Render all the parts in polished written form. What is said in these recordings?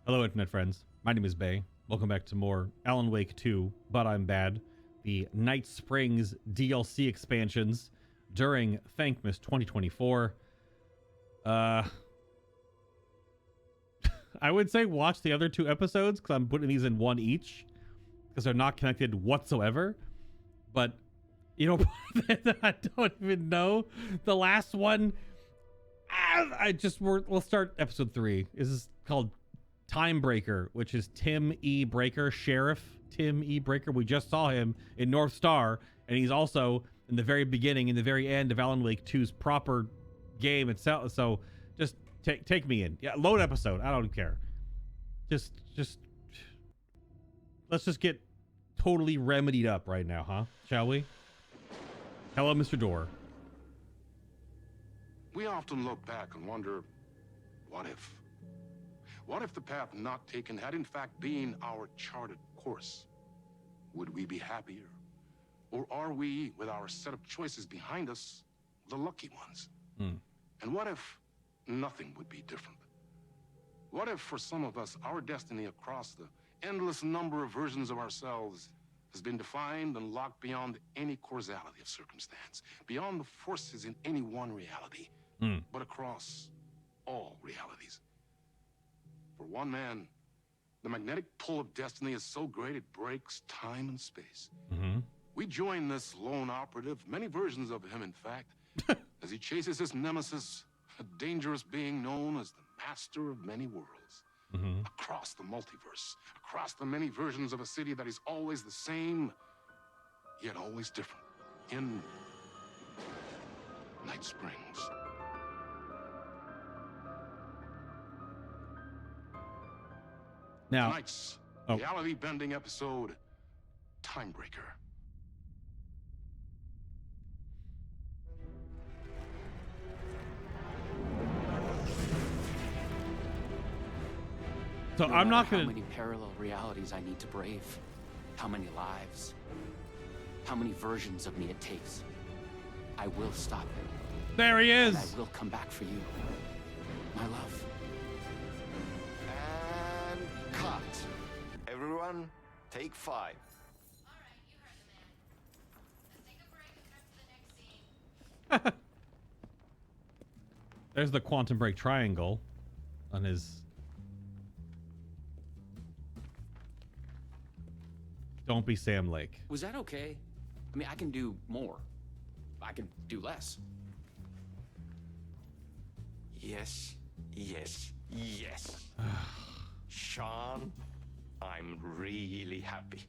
Hello, Internet friends. My name is Bay. Welcome back to more Alan Wake 2, But I'm Bad, the Night Springs DLC expansions during Thankmas 2024. I would say watch the other two episodes because I'm putting these in one each because they're not connected whatsoever. But, you know, I don't even know. The last one, we'll start episode 3. This is called Timebreaker, which is Tim E. Breaker, Sheriff Tim E. Breaker. We just saw him in North Star, and he's also in the very beginning, in the very end of Alan Wake 2's proper game itself. So just take me in. Yeah, load episode. I don't care. Just let's just get totally remedied up right now, huh? Shall we? Hello, Mr. Door. We often look back and wonder, what if? What if the path not taken had in fact been our charted course? Would we be happier? Or are we, with our set of choices behind us, the lucky ones? And what if nothing would be different? What if, for some of us, our destiny across the endless number of versions of ourselves has been defined and locked beyond any causality of circumstance, beyond the forces in any one reality, but across all realities? For one man, the magnetic pull of destiny is so great it breaks time and space. We join this lone operative, many versions of him in fact, as he chases his nemesis, a dangerous being known as the master of many worlds. Across the multiverse, across the many versions of a city that is always the same, yet always different. In Night Springs. Now, Tonight's reality-bending episode, Timebreaker. so I'm not gonna. How many parallel realities I need to brave? How many lives? How many versions of me it takes? I will stop him. There he is. And I will come back for you, my love. And cut. Everyone, take 5. All right, you heard the man. Let's take a break and cut to the next scene. There's the Quantum Break triangle on his. Don't be Sam Lake. Was that okay? I mean, I can do more. I can do less. Yes, yes, yes. Sean, I'm really happy.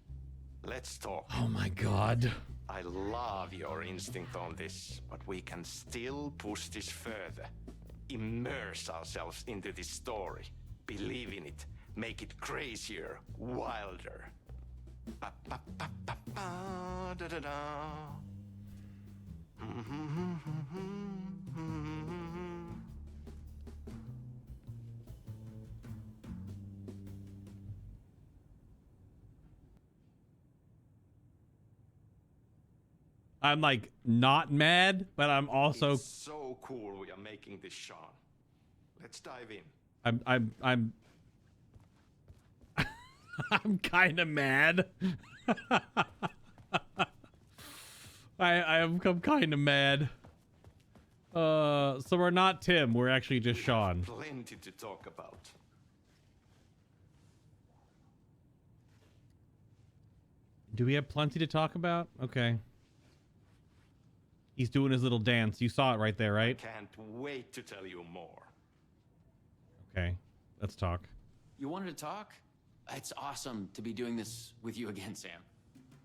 Let's talk. Oh my god. I love your instinct on this, but we can still push this further. Immerse ourselves into this story. Believe in it. Make it crazier, wilder. Ba, ba, ba, ba, ba, da, da, da. I'm like not mad, but I'm also It's so cool we are making this, Sean. Let's dive in. I'm I'm kind of mad. I'm kind of mad. So we're not Tim. We're actually just Sean. Plenty to talk about. Do we have plenty to talk about? Okay. He's doing his little dance. You saw it right there, right? Can't wait to tell you more. Okay. Let's talk. You wanted to talk? It's awesome to be doing this with you again, Sam.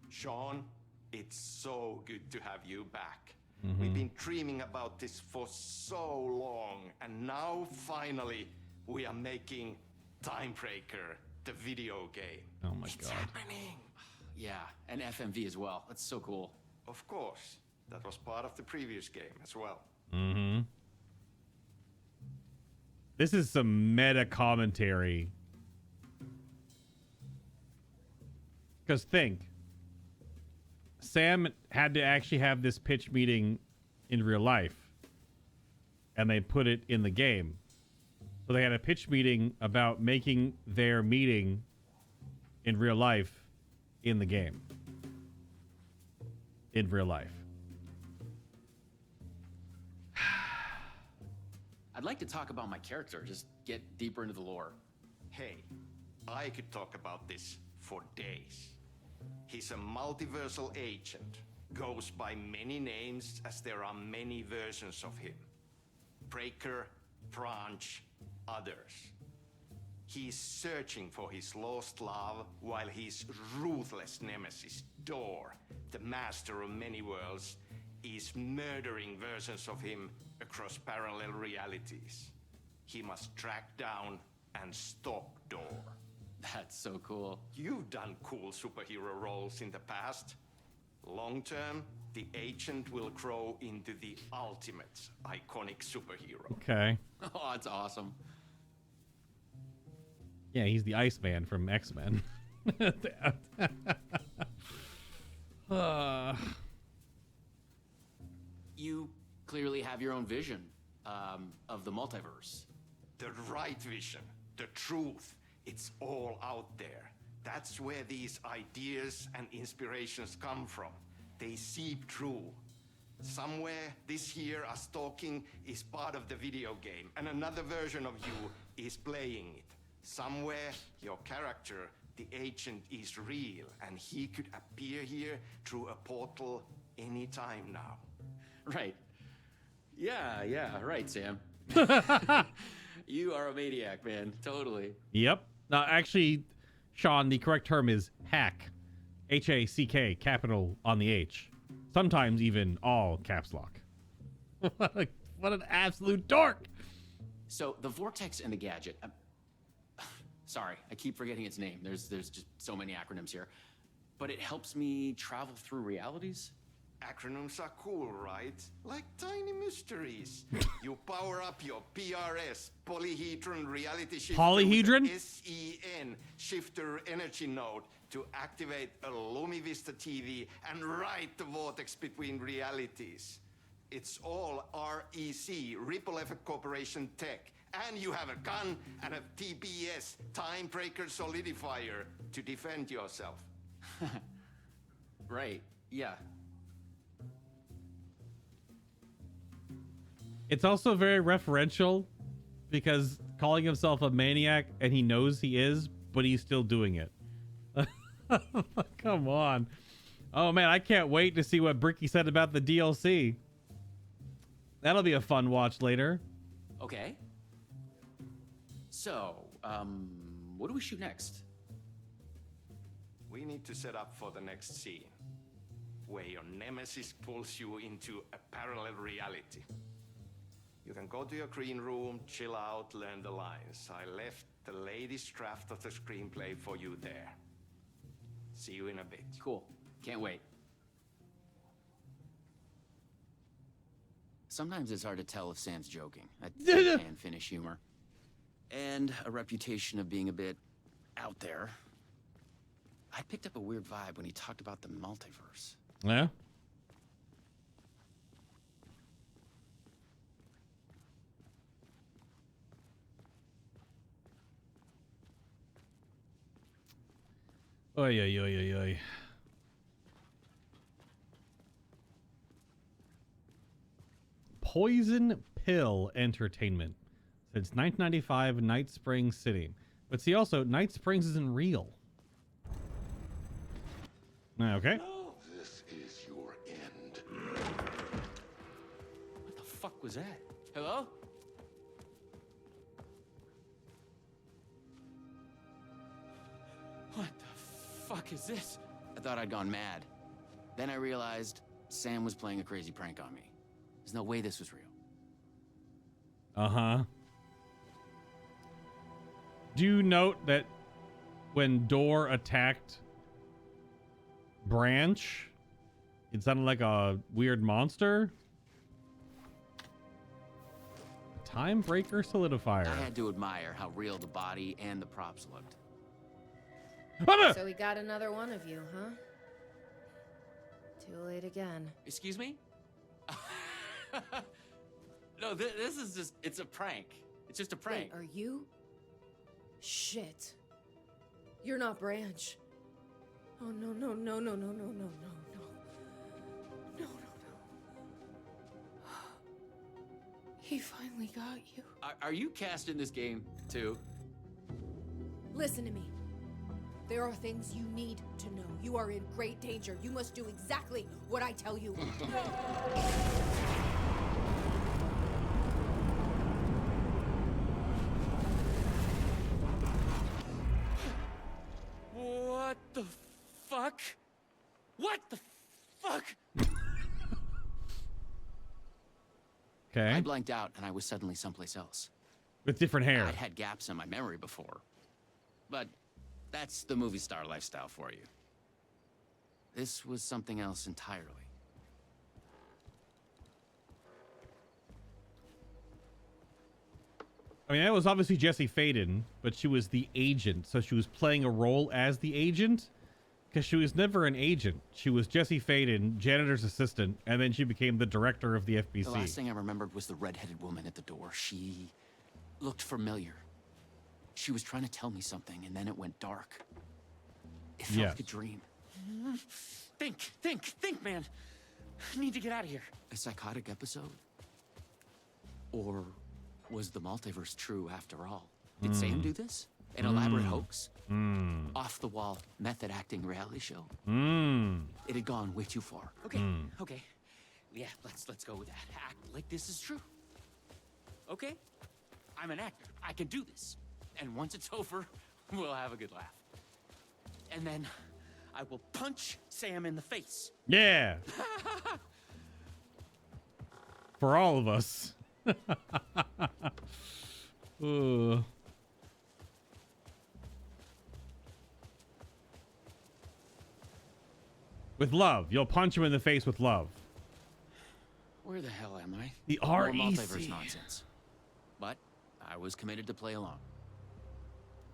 Sean, it's so good to have you back. We've been dreaming about this for so long, and now finally we are making Timebreaker, the video game. Oh my It's god. happening. Yeah, and FMV as well. That's so cool. Of course, that was part of the previous game as well. This is some meta commentary. Because think, Sam had to actually have this pitch meeting in real life, and they put it in the game. So they had a pitch meeting about making their meeting in real life in the game. In real life. I'd like to talk about my character, just get deeper into the lore. Hey, I could talk about this for days. He's a multiversal agent. Goes by many names as there are many versions of him. Breaker, Branch, others. He's searching for his lost love while his ruthless nemesis, Door, the master of many worlds, is murdering versions of him across parallel realities. He must track down and stop Door. That's so cool. You've done cool superhero roles in the past. Long term, the agent will grow into the ultimate iconic superhero. Okay. Oh, that's awesome. Yeah, he's the Iceman from X-Men. You clearly have your own vision of the multiverse. The right vision, the truth, it's all out there. That's where these ideas and inspirations come from. They seep through. Somewhere this here us talking is part of the video game, and another version of you is playing it. Somewhere your character, the agent, is real, and he could appear here through a portal anytime now. Right. Yeah, right, Sam. You are a maniac, man. Totally. Yep. Actually, Sean, the correct term is hack. H-A-C-K, capital on the H. Sometimes even all caps lock. What an absolute dork. So the vortex and the gadget. Sorry, I keep forgetting its name. There's just so many acronyms here. But it helps me travel through realities. Acronyms are cool, right? Like tiny mysteries. You power up your PRS, polyhedron reality shifter. Polyhedron? With SEN, shifter energy node, to activate a LumiVista TV and write the vortex between realities. It's all REC, Ripple Effect Corporation tech. And you have a gun and a TPS, Time Breaker Solidifier, to defend yourself. Right, yeah. It's also very referential because calling himself a maniac and he knows he is, but he's still doing it. Come on. Oh man, I can't wait to see what Bricky said about the DLC. That'll be a fun watch later. Okay. So, what do we shoot next? We need to set up for the next scene, where your nemesis pulls you into a parallel reality. You can go to your green room, chill out, learn the lines. I left the latest draft of the screenplay for you there. See you in a bit. Cool. Can't wait. Sometimes it's hard to tell if Sam's joking. That can finish humor. And a reputation of being a bit out there. I picked up a weird vibe when he talked about the multiverse. Yeah? Oy, oy, oy, oy, oy. Poison Pill Entertainment. Since 1995, Night Springs City. But see, also, Night Springs isn't real. Okay. This is your end. What the fuck was that? Hello? What the fuck is this? I thought I'd gone mad. Then I realized Sam was playing a crazy prank on me. There's no way this was real. Uh-huh. Do you note that when Door attacked Branch, it sounded like a weird monster? Time Breaker Solidifier. I had to admire how real the body and the props looked. So we got another one of you, huh? Too late again. Excuse me? No, this is just, it's a prank. It's just a prank. Wait, are you? Shit. You're not Branch. Oh, no, no, no, no, no, no, no, no, no. No, no, no. He finally got you. Are you cast in this game, too? Listen to me. There are things you need to know. You are in great danger. You must do exactly what I tell you. What the fuck? What the fuck? Okay. I blanked out and I was suddenly someplace else. With different hair. I'd had gaps in my memory before. But that's the movie star lifestyle for you. This was something else entirely. I mean, that was obviously Jesse Faden, but she was the agent, so she was playing a role as the agent, because she was never an agent. She was Jesse Faden, janitor's assistant, and then she became the director of the FBC. The last thing I remembered was the red-headed woman at the door. She looked familiar. She was trying to tell me something, and then it went dark. It felt like a dream. Think, man. I need to get out of here. A psychotic episode? Or was the multiverse true after all? Did Sam do this? An elaborate hoax? Off-the-wall, method-acting reality show? It had gone way too far. Okay. Yeah, let's go with that. Act like this is true. Okay? I'm an actor. I can do this. And once it's over, we'll have a good laugh. And then I will punch Sam in the face. Yeah. For all of us. Ugh. With love. You'll punch him in the face with love. Where the hell am I? The More REC. multiverse nonsense. But I was committed to play along.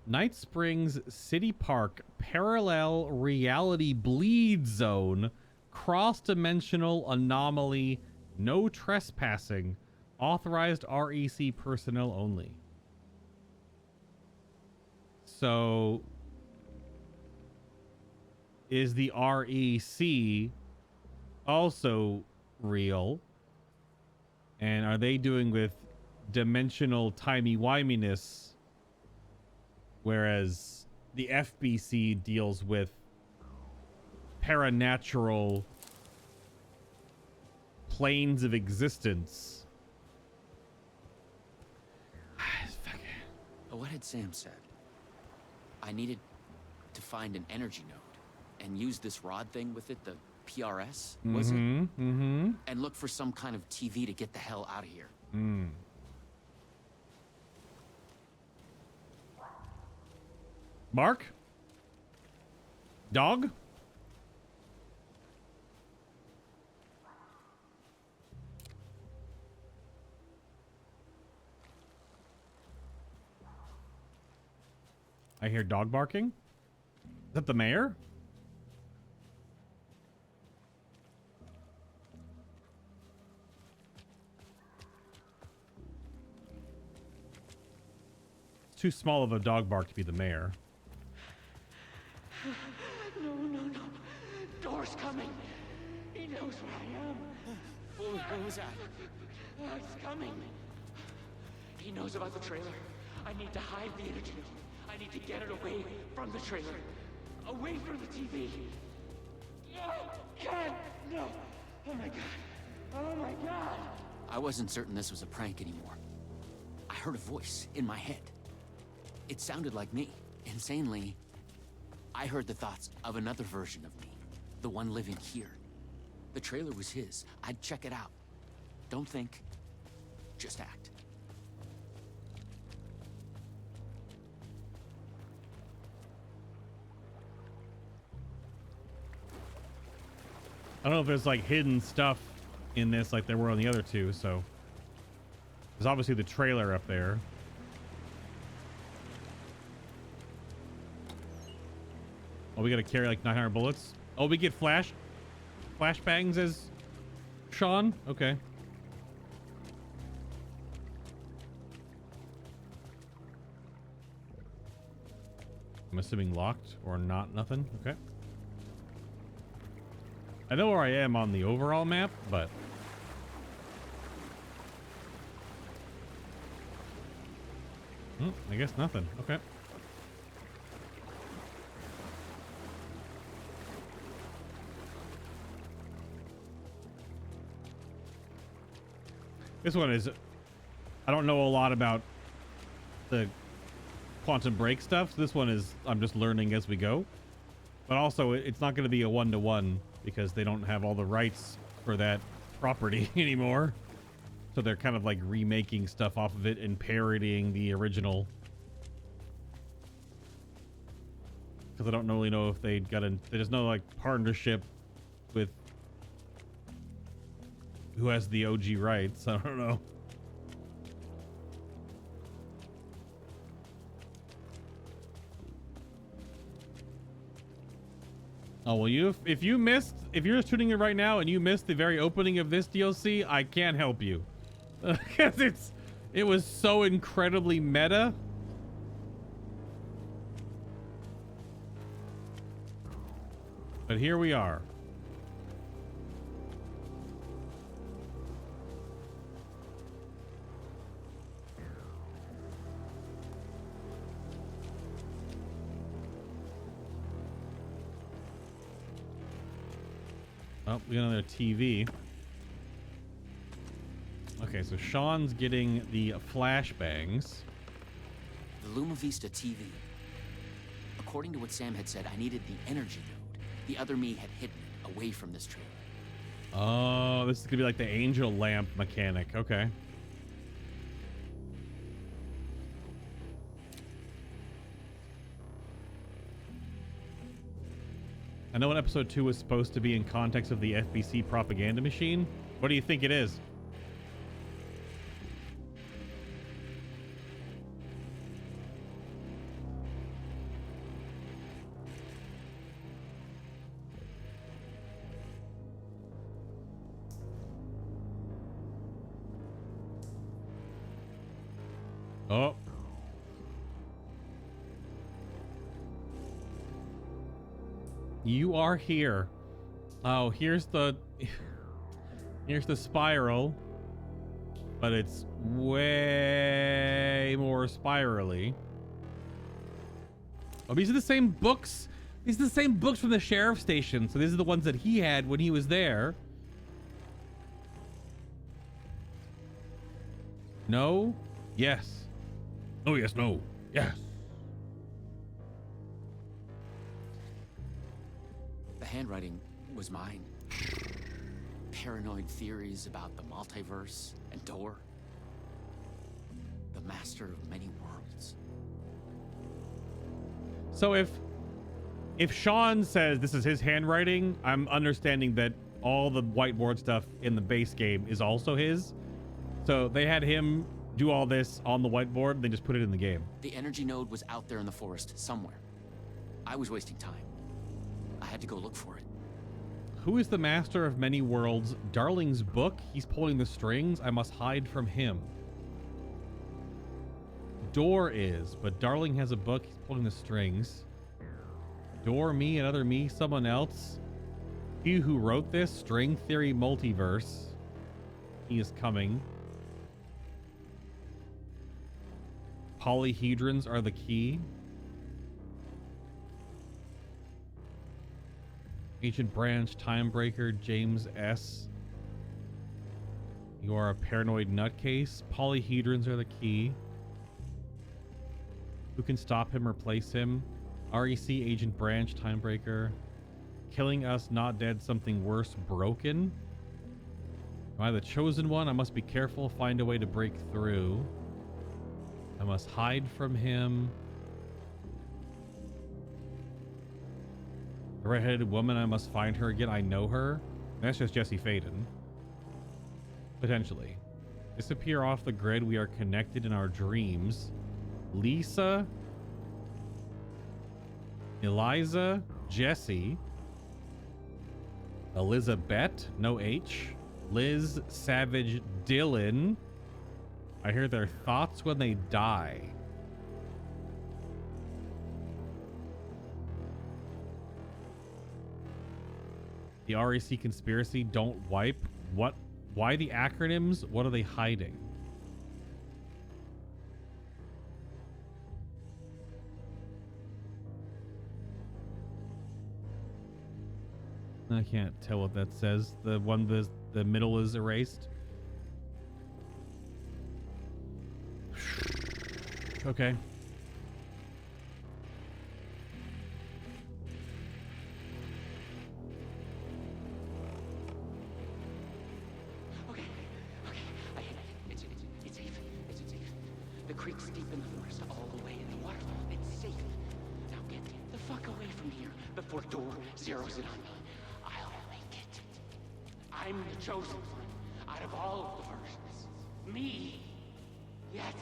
Night Springs City Park Parallel Reality Bleed Zone. Cross-dimensional anomaly. No trespassing. Authorized REC personnel only. So, is the REC also real? And are they doing with dimensional timey-wiminess, whereas the FBC deals with paranatural planes of existence? What had Sam said? I needed to find an energy node and use this rod thing with it, the PRS, was it? And look for some kind of TV to get the hell out of here. Mark? Dog? I hear dog barking. Is that the mayor? It's too small of a dog bark to be the mayor. No. Door's coming. He knows where I am. What was that? It's coming. He knows about the trailer. I need to hide the energy. I need to get it away from the trailer. Away from the TV. No! God! No! Oh my god. Oh my god! I wasn't certain this was a prank anymore. I heard a voice in my head. It sounded like me. Insanely, I heard the thoughts of another version of me. The one living here. The trailer was his. I'd check it out. Don't think. Just act. I don't know if there's like hidden stuff in this like there were on the other two, so there's obviously the trailer up there. Oh, we gotta carry like 900 bullets. Oh, we get flashbangs as Sean? Okay. I'm assuming locked or not, nothing. Okay. I know where I am on the overall map, but I guess nothing. Okay. This one is, I don't know a lot about the Quantum Break stuff. So this one is, I'm just learning as we go. But also, it's not going to be a one-to-one because they don't have all the rights for that property anymore. So they're kind of like remaking stuff off of it and parodying the original. Because I don't really know if they got in. There's no like partnership with who has the OG rights. I don't know. Oh, well, if you're just tuning in right now and you missed the very opening of this DLC, I can't help you. Because it was so incredibly meta. But here we are. Oh, we got another TV. Okay, so Sean's getting the flashbangs. The Luma Vista TV. According to what Sam had said, I needed the energy node. The other me had hidden it away from this trailer. Oh, this is gonna be like the angel lamp mechanic. Okay. I know in episode 2 was supposed to be in context of the FBC propaganda machine. What do you think it is? Oh. You are here. Oh, here's the spiral, but it's way more spirally. Oh, these are the same books. These are the same books from the sheriff's station. So these are the ones that he had when he was there. No? Yes. Oh, yes, no. Yes. The handwriting was mine. Paranoid theories about the multiverse and Door. The master of many worlds. So if Sean says this is his handwriting, I'm understanding that all the whiteboard stuff in the base game is also his. So they had him do all this on the whiteboard, they just put it in the game. The energy node was out there in the forest somewhere. I was wasting time. I had to go look for it. Who is the master of many worlds? Darling's book? He's pulling the strings. I must hide from him. Door is, but Darling has a book. He's pulling the strings. Door, me, another me, someone else. He who wrote this, string theory multiverse. He is coming. Polyhedrons are the key. Agent Branch, Timebreaker, James S. You are a paranoid nutcase. Polyhedrons are the key. Who can stop him, replace him? REC, Agent Branch, Timebreaker. Killing us, not dead, something worse, broken. Am I the chosen one? I must be careful, find a way to break through. I must hide from him. The red-headed woman, I must find her again. I know her. That's just Jesse Faden. Potentially. Disappear off the grid. We are connected in our dreams. Lisa. Eliza. Jesse. Elizabeth. No H. Liz. Savage. Dylan. I hear their thoughts when they die. The REC conspiracy, don't wipe. What? Why the acronyms? What are they hiding? I can't tell what that says. The one, the middle is erased. Okay. Okay, I hit it. It's safe. It's safe. The creek's deep in the forest, all the way in the waterfall. It's safe. Now get the fuck away from here before Door zeroes it on me. I'll make it. I'm the chosen one out of all of the versions. Me. Yes.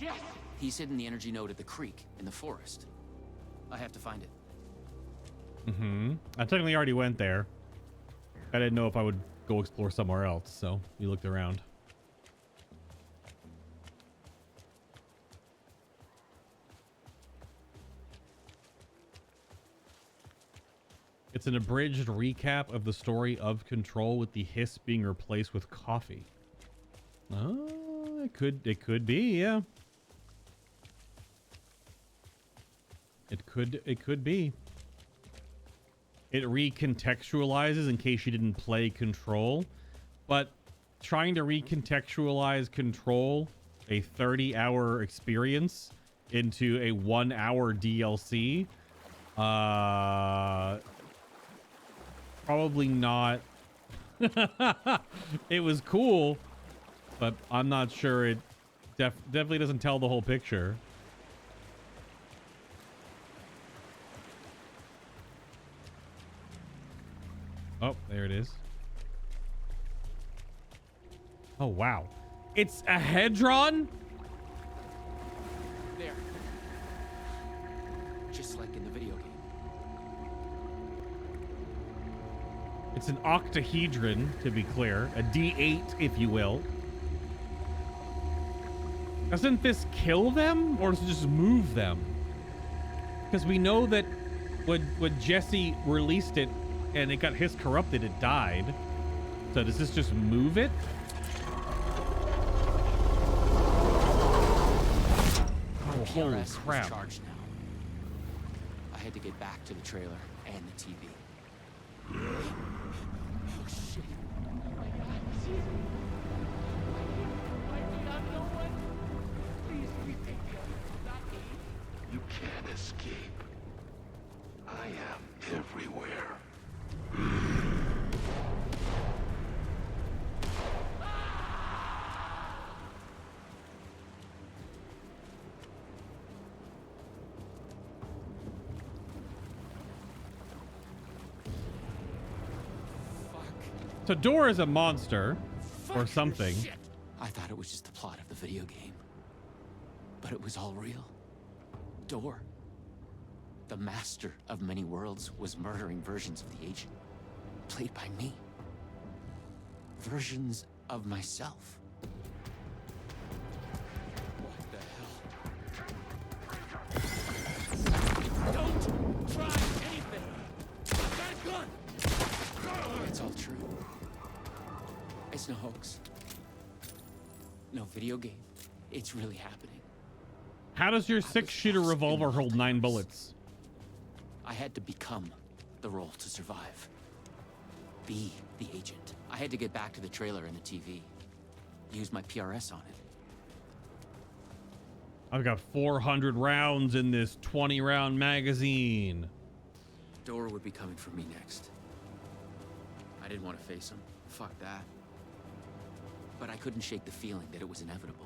Yes! He's hidden the energy node at the creek in the forest. I have to find it. I technically already went there. I didn't know if I would go explore somewhere else, so you looked around. It's an abridged recap of the story of Control, with the hiss being replaced with coffee. Oh, it could be, yeah. It could be. It recontextualizes in case you didn't play Control, but trying to recontextualize Control, a 30-hour experience, into a 1-hour DLC, probably not. It was cool, but I'm not sure it definitely doesn't tell the whole picture. Oh, there it is. Oh, wow. It's a Hedron? There. Just like in the video game. It's an octahedron, to be clear. A D8, if you will. Doesn't this kill them, or does it just move them? Because we know that when Jesse released it and it got his corrupted, it died. So does this just move it? Oh, holy PRS crap. is charged now. I had to get back to the trailer and the TV. Oh shit. Oh my god, this is... I'm no one. Please take me out. Not me. You can't escape. I am everywhere. So Door is a monster or Fuck something. shit. I thought it was just the plot of the video game. But it was all real. Door, the master of many worlds, was murdering versions of the agent, played by me. Versions of myself. What the hell? Don't try anything! I've got a gun! It's all true. It's no hoax. No video game. It's really happening. How does your 6-shooter revolver hold 9 bullets? I had to become the role to survive. Be the agent. I had to get back to the trailer and the TV. Use my PRS on it. I've got 400 rounds in this 20-round magazine. Door would be coming for me next. I didn't want to face him. Fuck that. But I couldn't shake the feeling that it was inevitable.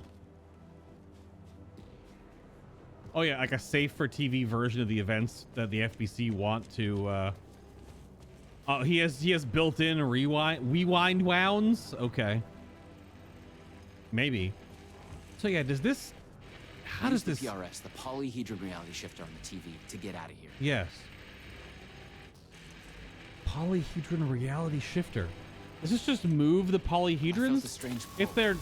Oh yeah, like a safe for TV version of the events that the FBC want to. He has built-in rewind wounds. Okay, maybe. So yeah, does this? How does this? The PRS, the polyhedron reality shifter on the TV, to get out of here. Yes. Polyhedron reality shifter. Does this just move the polyhedrons? If they're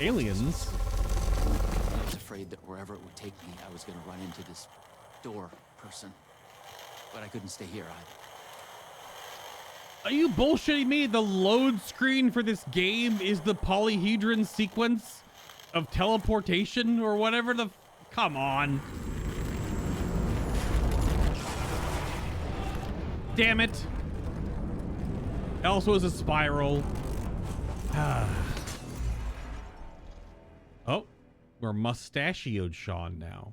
aliens. I was afraid that wherever it would take me, I was going to run into this Door person. But I couldn't stay here either. Are you bullshitting me? The load screen for this game is the polyhedron sequence of teleportation or whatever the... Come on. Damn it. It also is a spiral. Oh, we're mustachioed Sean now.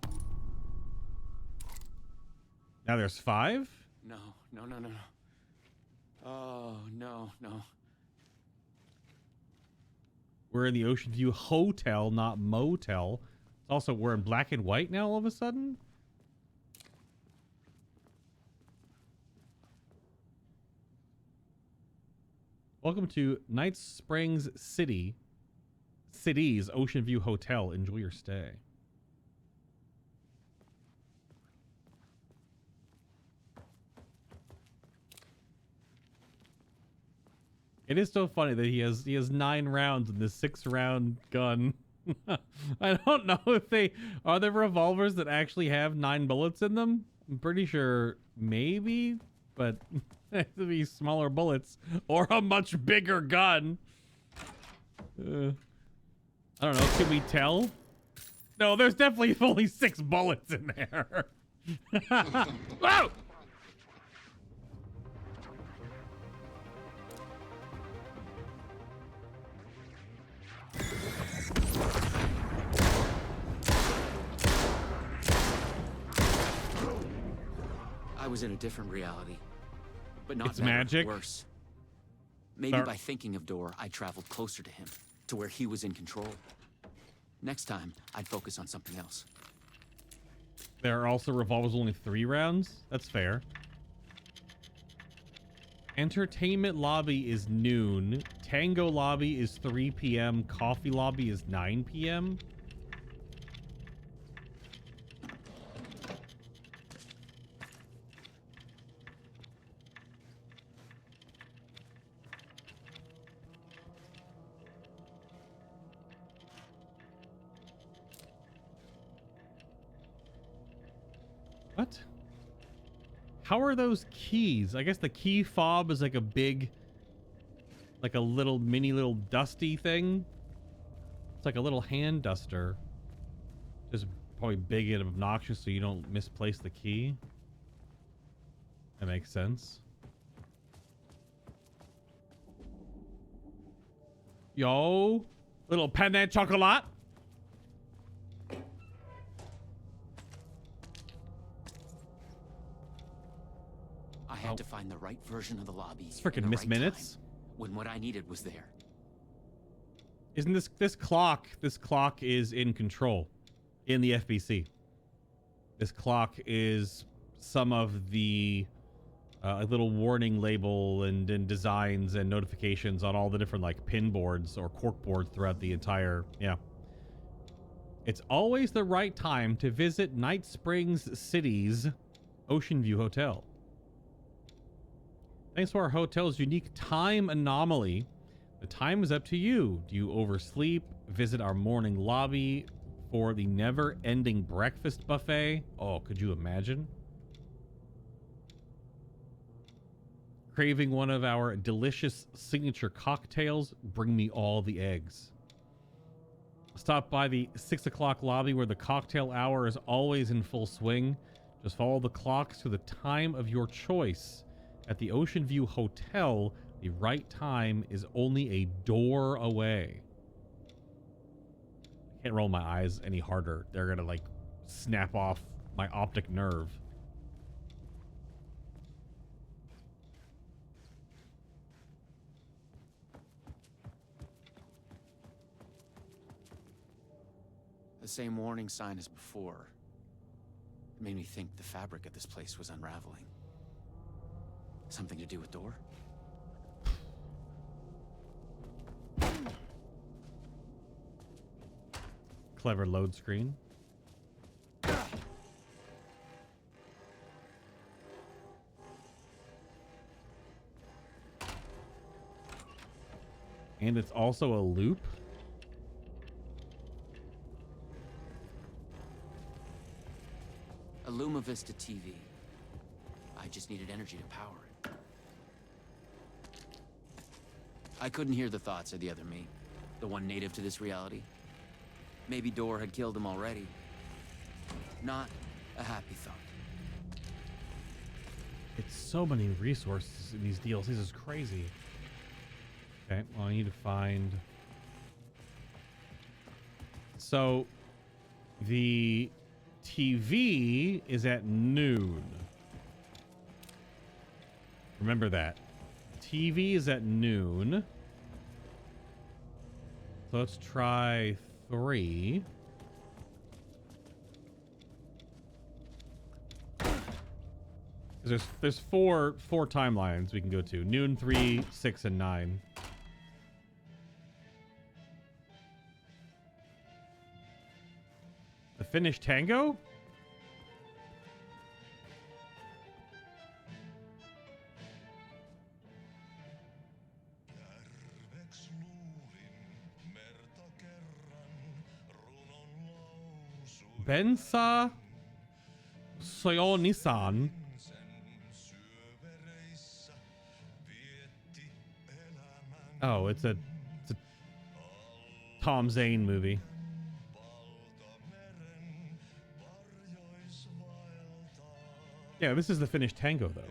Now there's 5? No. Oh, no. We're in the Ocean View Hotel, not motel. It's also, we're in black and white now all of a sudden? Welcome to Night Springs City's Ocean View Hotel. Enjoy your stay. It is so funny that he has 9 rounds in this 6-round gun. I don't know if are there revolvers that actually have 9 bullets in them. I'm pretty sure maybe, but it has to be smaller bullets or a much bigger gun. I don't know. Can we tell? No, there's definitely only 6 bullets in there. Whoa! I was in a different reality, but not It's better, magic. worse. Maybe by thinking of Door, I traveled closer to him, to where he was in control. Next time, I'd focus on something else. There are also revolvers only 3 rounds. That's fair. Entertainment lobby is noon. Tango lobby is 3 p.m. Coffee lobby is 9 p.m. What? How are those keys? I guess the key fob is like a big, like a little little dusty thing. It's like a little hand duster. Just probably big and obnoxious so you don't misplace the key. That makes sense. Yo, little penne chocolat. I had to find the right version of the lobby. It's freaking in the Miss right Minutes. time, when what I needed was there. Isn't this clock? This clock is in control in the FBC. This clock is some of the little warning label and designs and notifications on all the different like pin boards or cork boards throughout the entire. Yeah. It's always the right time to visit Night Springs City's Ocean View Hotel. Thanks to our hotel's unique time anomaly, the time is up to you. Do you oversleep? Visit our morning lobby for the never-ending breakfast buffet? Oh, could you imagine? Craving one of our delicious signature cocktails? Bring me all the eggs. Stop by the 6 o'clock lobby where the cocktail hour is always in full swing. Just follow the clocks to the time of your choice. At the Ocean View Hotel, the right time is only a door away. I can't roll my eyes any harder. They're gonna like snap off my optic nerve. The same warning sign as before. It made me think the fabric of this place was unraveling. Something to do with Door? Clever load screen. And it's also a loop. A Luma Vista TV. I just needed energy to power it. I couldn't hear the thoughts of the other me, the one native to this reality. Maybe Door had killed him already. Not a happy thought. It's so many resources in these deals. This is crazy. Okay, well, I need to find... So, the TV is at noon. Remember that. TV is at noon. So let's try 3. There's four timelines we can go to. Noon, 3, 6, and 9. The Finnish tango? Bensa Soyonisan. Oh, it's a Tom Zane movie. Yeah, this is the Finnish tango, though.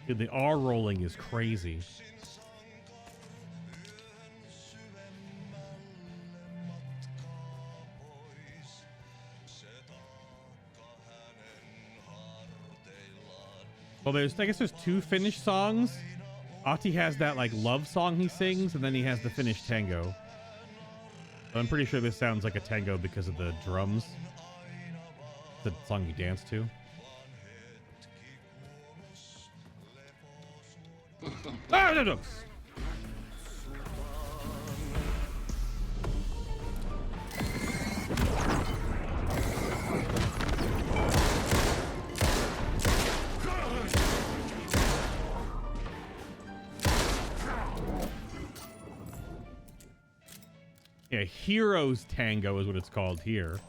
Dude, the R rolling is crazy. Well, I guess there's 2 Finnish songs. Ahti has that like love song he sings, and then he has the Finnish tango. But I'm pretty sure this sounds like a tango because of the drums. The song you dance to. Ah, no. Yeah, Heroes Tango is what it's called here.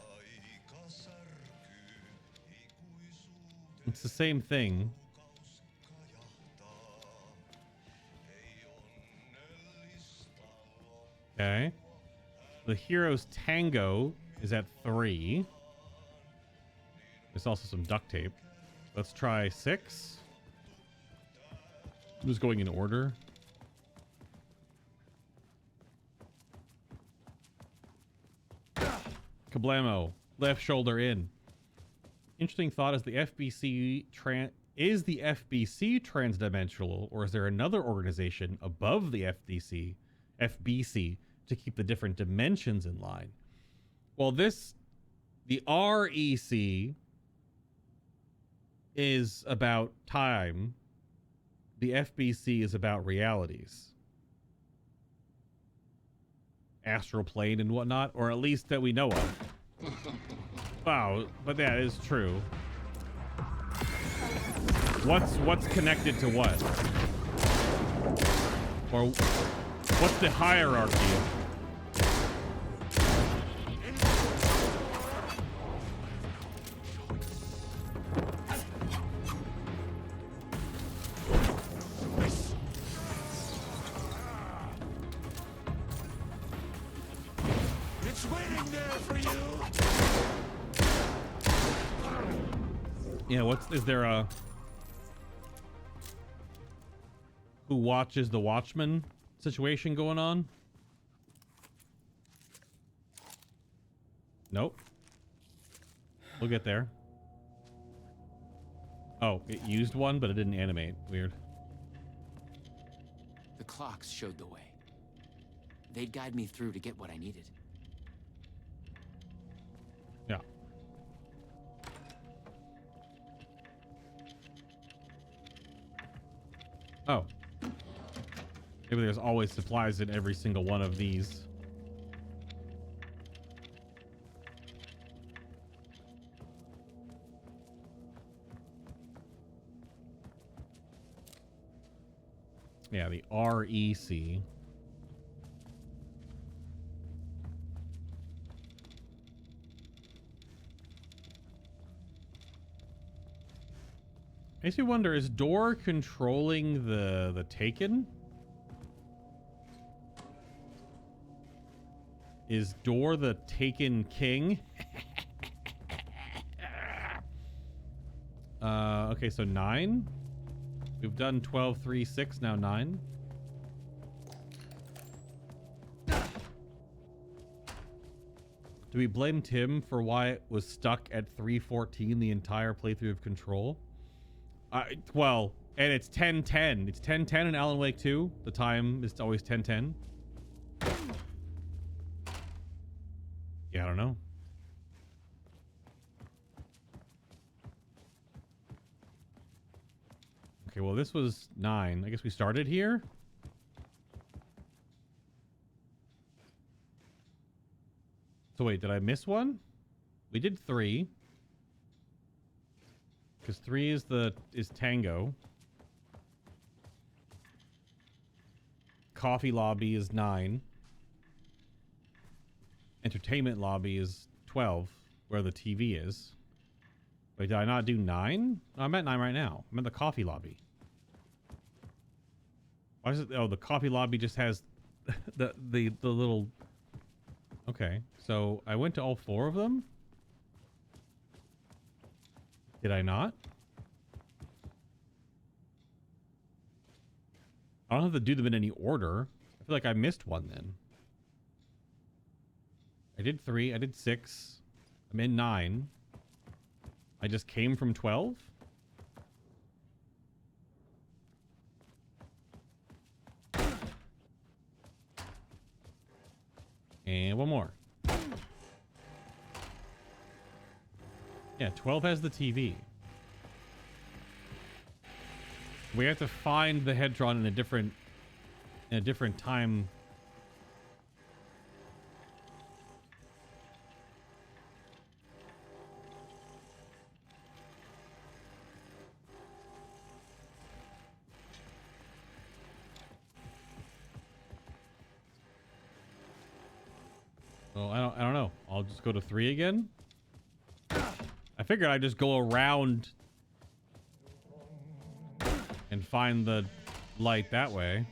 It's the same thing. Okay. The Heroes Tango is at 3. There's also some duct tape. Let's try 6. I'm just going in order. Kablamo. Left shoulder in. Interesting thought, is the FBC transdimensional, or is there another organization above the FBC to keep the different dimensions in line? Well, the REC is about time. The FBC is about realities. Astral plane and whatnot, or at least that we know of. Wow, but that is true. What's connected to what? Or what's the hierarchy? It's waiting there for you. Yeah, is there a who watches the Watchmen situation going on? Nope. We'll get there. Oh, it used one, but it didn't animate. Weird. The clocks showed the way. They'd guide me through to get what I needed. Yeah. Oh. Maybe there's always supplies in every single one of these. Yeah, the REC. Makes me wonder, is Door controlling the Taken? Is Door the Taken King? Okay, so 9. We've done 12, 3, 6, now 9. Do we blame Tim for why it was stuck at 314 the entire playthrough of Control? Well, and it's 10:10. It's 10:10 in Alan Wake 2. The time is always 10:10. Yeah, I don't know. Okay, well, this was 9. I guess we started here. So wait, did I miss one? We did 3. Because 3 is Tango. Coffee lobby is 9. Entertainment lobby is 12, where the TV is. Wait, did I not do 9? No, I'm at 9 right now. I'm at the coffee lobby. Why is it? Oh, the coffee lobby just has the little. Okay, so I went to all 4 of them. Did I not? I don't have to do them in any order. I feel like I missed one then. I did 3. I did 6. I'm in 9. I just came from 12. And one more. Yeah, 12 has the TV. We have to find the Hedron in a different time. Well, I don't know. I'll just go to 3 again. I figured I'd just go around and find the light that way.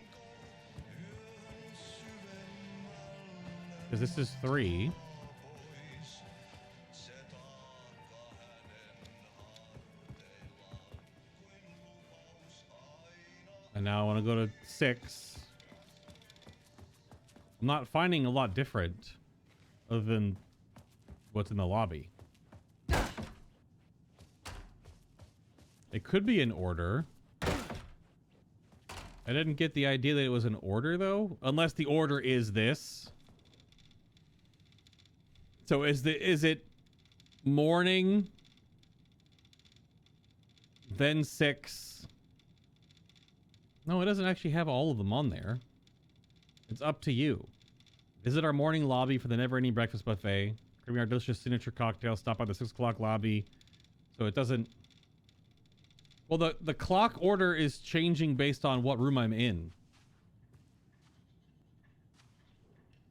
Because this is 3. And now I want to go to 6. I'm not finding a lot different other than what's in the lobby. It could be in order. I didn't get the idea that it was an order, though. Unless the order is this. So is it morning, then 6? No, it doesn't actually have all of them on there. It's up to you. Visit our morning lobby for the never-ending breakfast buffet. Creamy our delicious signature cocktail. Stop by the 6 o'clock lobby. So it doesn't... Well, the clock order is changing based on what room I'm in.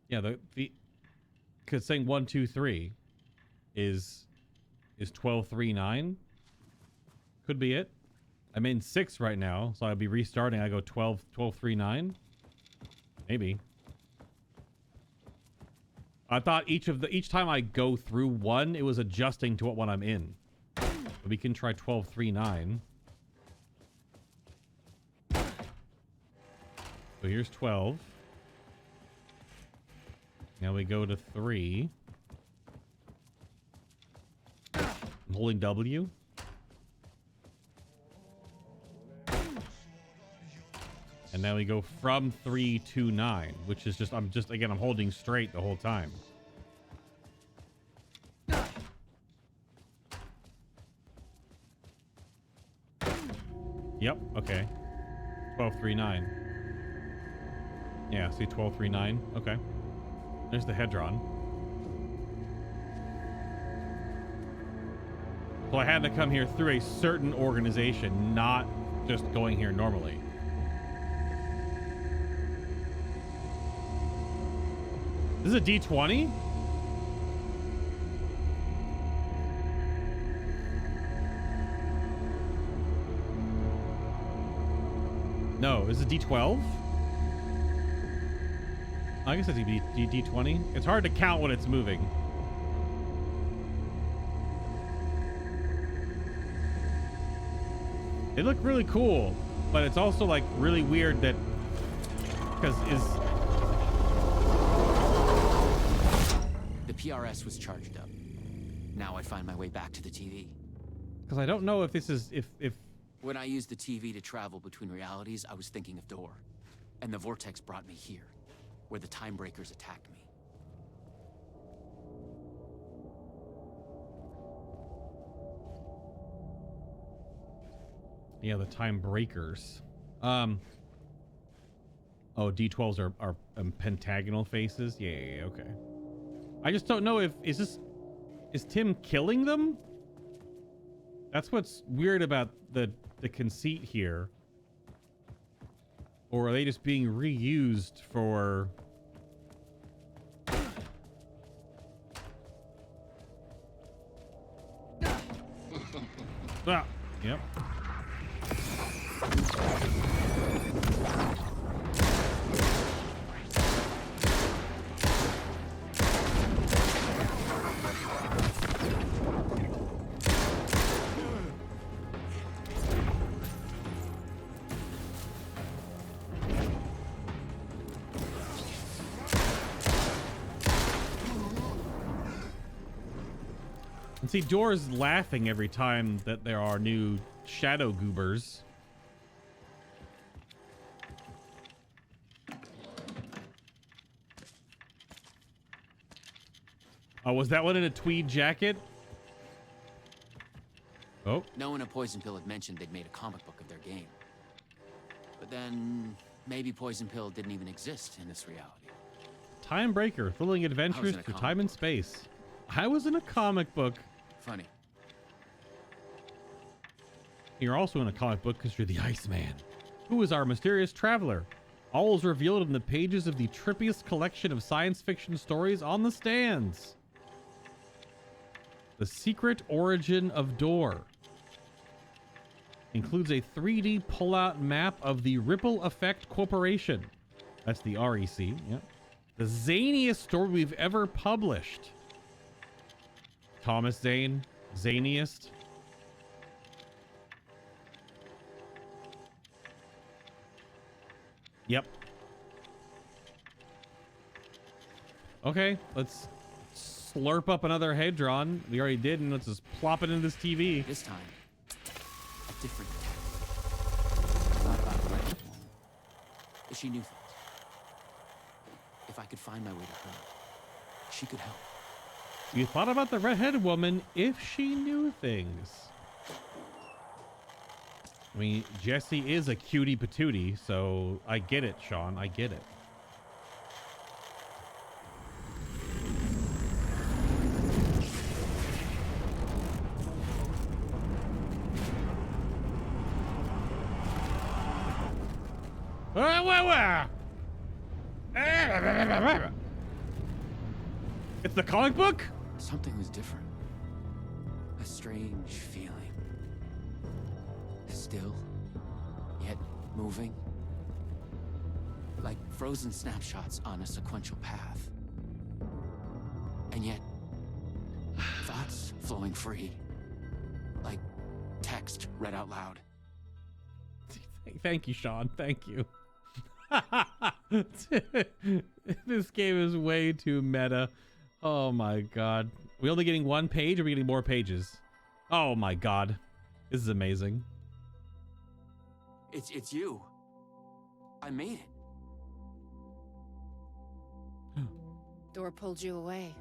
Yeah, the because saying 1, 2, 3 is 12, 3, 9. Could be it. I'm in 6 right now, so I'll be restarting. I go 12, 12, 3, 9. Maybe. I thought each time I go through 1, it was adjusting to what one I'm in. But we can try 12, 3, 9. So here's 12. Now we go to 3. I'm holding W. And now we go from 3 to 9, which is just, I'm holding straight the whole time. Yep, okay. 12, 3, 9. Yeah, see 12, 3, 9. Okay. There's the Hedron. So I had to come here through a certain organization, not just going here normally. This is a D20? No, is it D12? I guess it's D20. It's hard to count when it's moving. They look really cool, but it's also like really weird that because The PRS was charged up. Now I find my way back to the TV. because I don't know if this is if When I used the TV to travel between realities, I was thinking of Door. And the vortex brought me here, where the time breakers attacked me. yeah, the time breakers. Oh, D12s are pentagonal faces. Yeah, okay. I just don't know if is Tim killing them? That's what's weird about the conceit here. Or are they just being reused for ah, yep. And see, Door's laughing every time that there are new shadow goobers. Oh, was that one in a tweed jacket? Oh. No one at Poison Pill had mentioned they'd made a comic book of their game. But then, maybe Poison Pill didn't even exist in this reality. Time Breaker, thrilling adventures in a through comic time and book. space. I was in a comic book. Funny. You're also in a comic book because you're the Iceman. Who is our mysterious traveler? All is revealed in the pages of the trippiest collection of science fiction stories on the stands. The Secret Origin of Door includes a 3D pull-out map of the Ripple Effect Corporation. That's the REC, yep. The zaniest story we've ever published. Thomas Zane, zaniest. Yep. Okay, let's slurp up another Hadron. We already did, and let's just plop it into this TV. This time, a different attack. I thought about the right woman. If she knew things. If I could find my way to her, she could help. You thought about the redheaded woman if she knew things. I mean, Jesse is a cutie patootie, so I get it, Sean. I get it. It's the comic book? Something was different. A strange feeling. Still, yet moving. Like frozen snapshots on a sequential path. And yet, thoughts flowing free. Like text read out loud. Thank you, Sean. Thank you. This game is way too meta. Oh my god. We only getting one page, or are we getting more pages? Oh my god. This is amazing. It's you. I made it. Door pulled you away.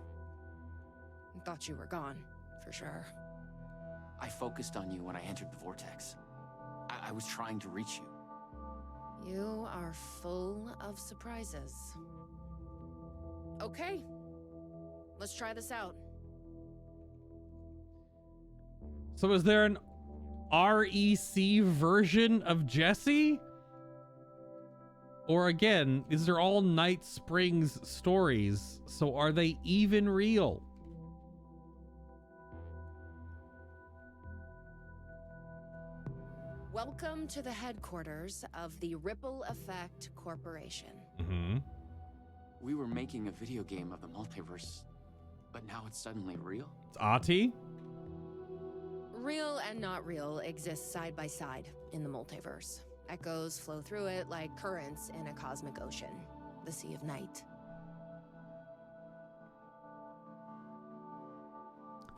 Thought you were gone, for sure. I focused on you when I entered the vortex. I was trying to reach you. You are full of surprises. Okay. Let's try this out. So is there an REC version of Jesse? Or again, these are all Night Springs stories, so are they even real? Welcome to the headquarters of the Ripple Effect Corporation. Mm-hmm. We were making a video game of the multiverse, but now it's suddenly real? It's Ahti. Real and not real exist side by side in the multiverse. Echoes flow through it like currents in a cosmic ocean, the Sea of Night.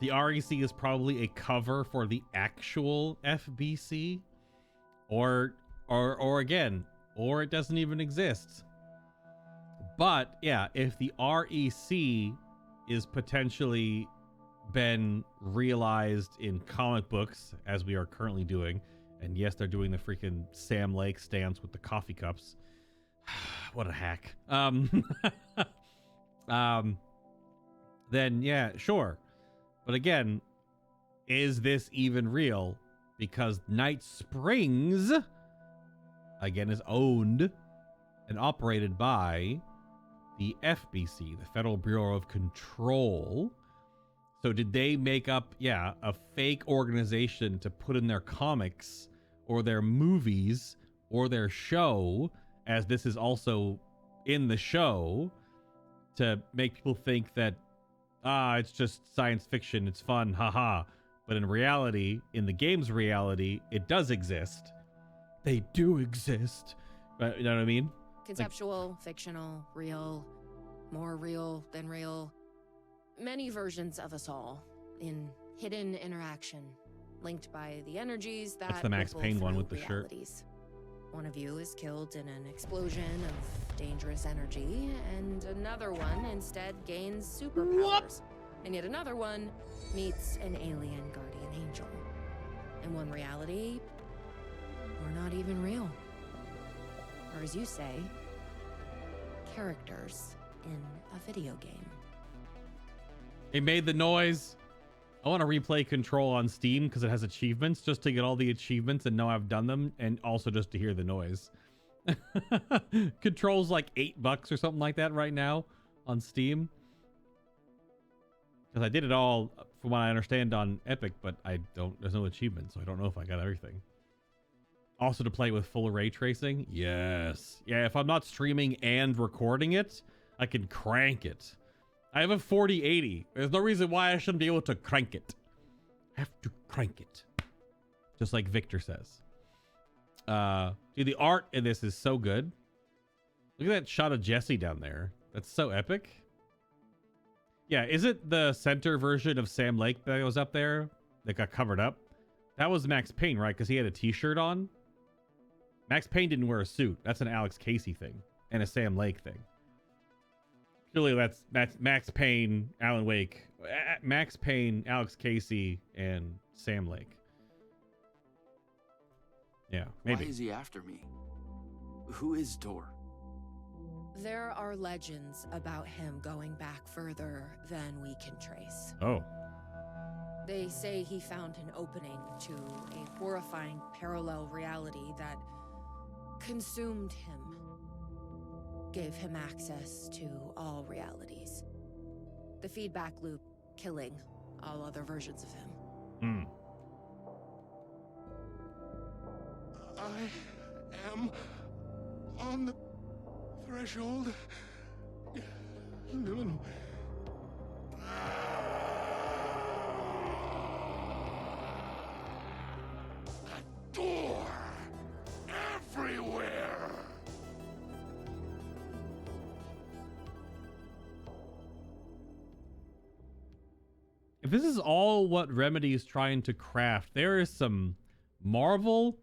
The REC is probably a cover for the actual FBC, or again, or it doesn't even exist. But yeah, if the REC is potentially been realized in comic books, as we are currently doing, and yes, they're doing the freaking Sam Lake stance with the coffee cups. What a hack. Then yeah, sure. But again, is this even real? Because Night Springs, again, is owned and operated by the FBC, the Federal Bureau of Control. So did they make up, yeah, a fake organization to put in their comics or their movies or their show, as this is also in the show, to make people think that, it's just science fiction, it's fun, haha. But in reality, in the game's reality, it does exist. They do exist. But you know what I mean? Conceptual, fictional, real, more real than real. Many versions of us all in hidden interaction, linked by the energies that That's the Max ripple Payne one through with the shirt. realities. One of you is killed in an explosion of dangerous energy, and another one instead gains superpowers. And yet another one meets an alien guardian angel. In one reality, we're not even real. Or as you say, characters in a video game. It made the noise. I want to replay Control on Steam because it has achievements, just to get all the achievements and know I've done them, and also just to hear the noise. Control's like $8 or something like that right now on Steam. Because I did it all, from what I understand, on Epic, but there's no achievements, so I don't know if I got everything. Also to play with full ray tracing. Yes. Yeah, if I'm not streaming and recording it, I can crank it. I have a 4080. There's no reason why I shouldn't be able to crank it. I have to crank it. Just like Victor says. Dude, the art in this is so good. Look at that shot of Jesse down there. That's so epic. Yeah, is it the center version of Sam Lake that was up there that got covered up? That was Max Payne, right? Because he had a t-shirt on. Max Payne didn't wear a suit. That's an Alex Casey thing and a Sam Lake thing. Surely that's Max Payne, Alan Wake, Max Payne, Alex Casey, and Sam Lake. Yeah, maybe. Why is he after me? Who is Dor? There are legends about him going back further than we can trace. Oh. They say he found an opening to a horrifying parallel reality that consumed him, gave him access to all realities. The feedback loop killing all other versions of him. Hmm. I am on the threshold. No. A door everywhere. If this is all what Remedy is trying to craft, there is some Marvel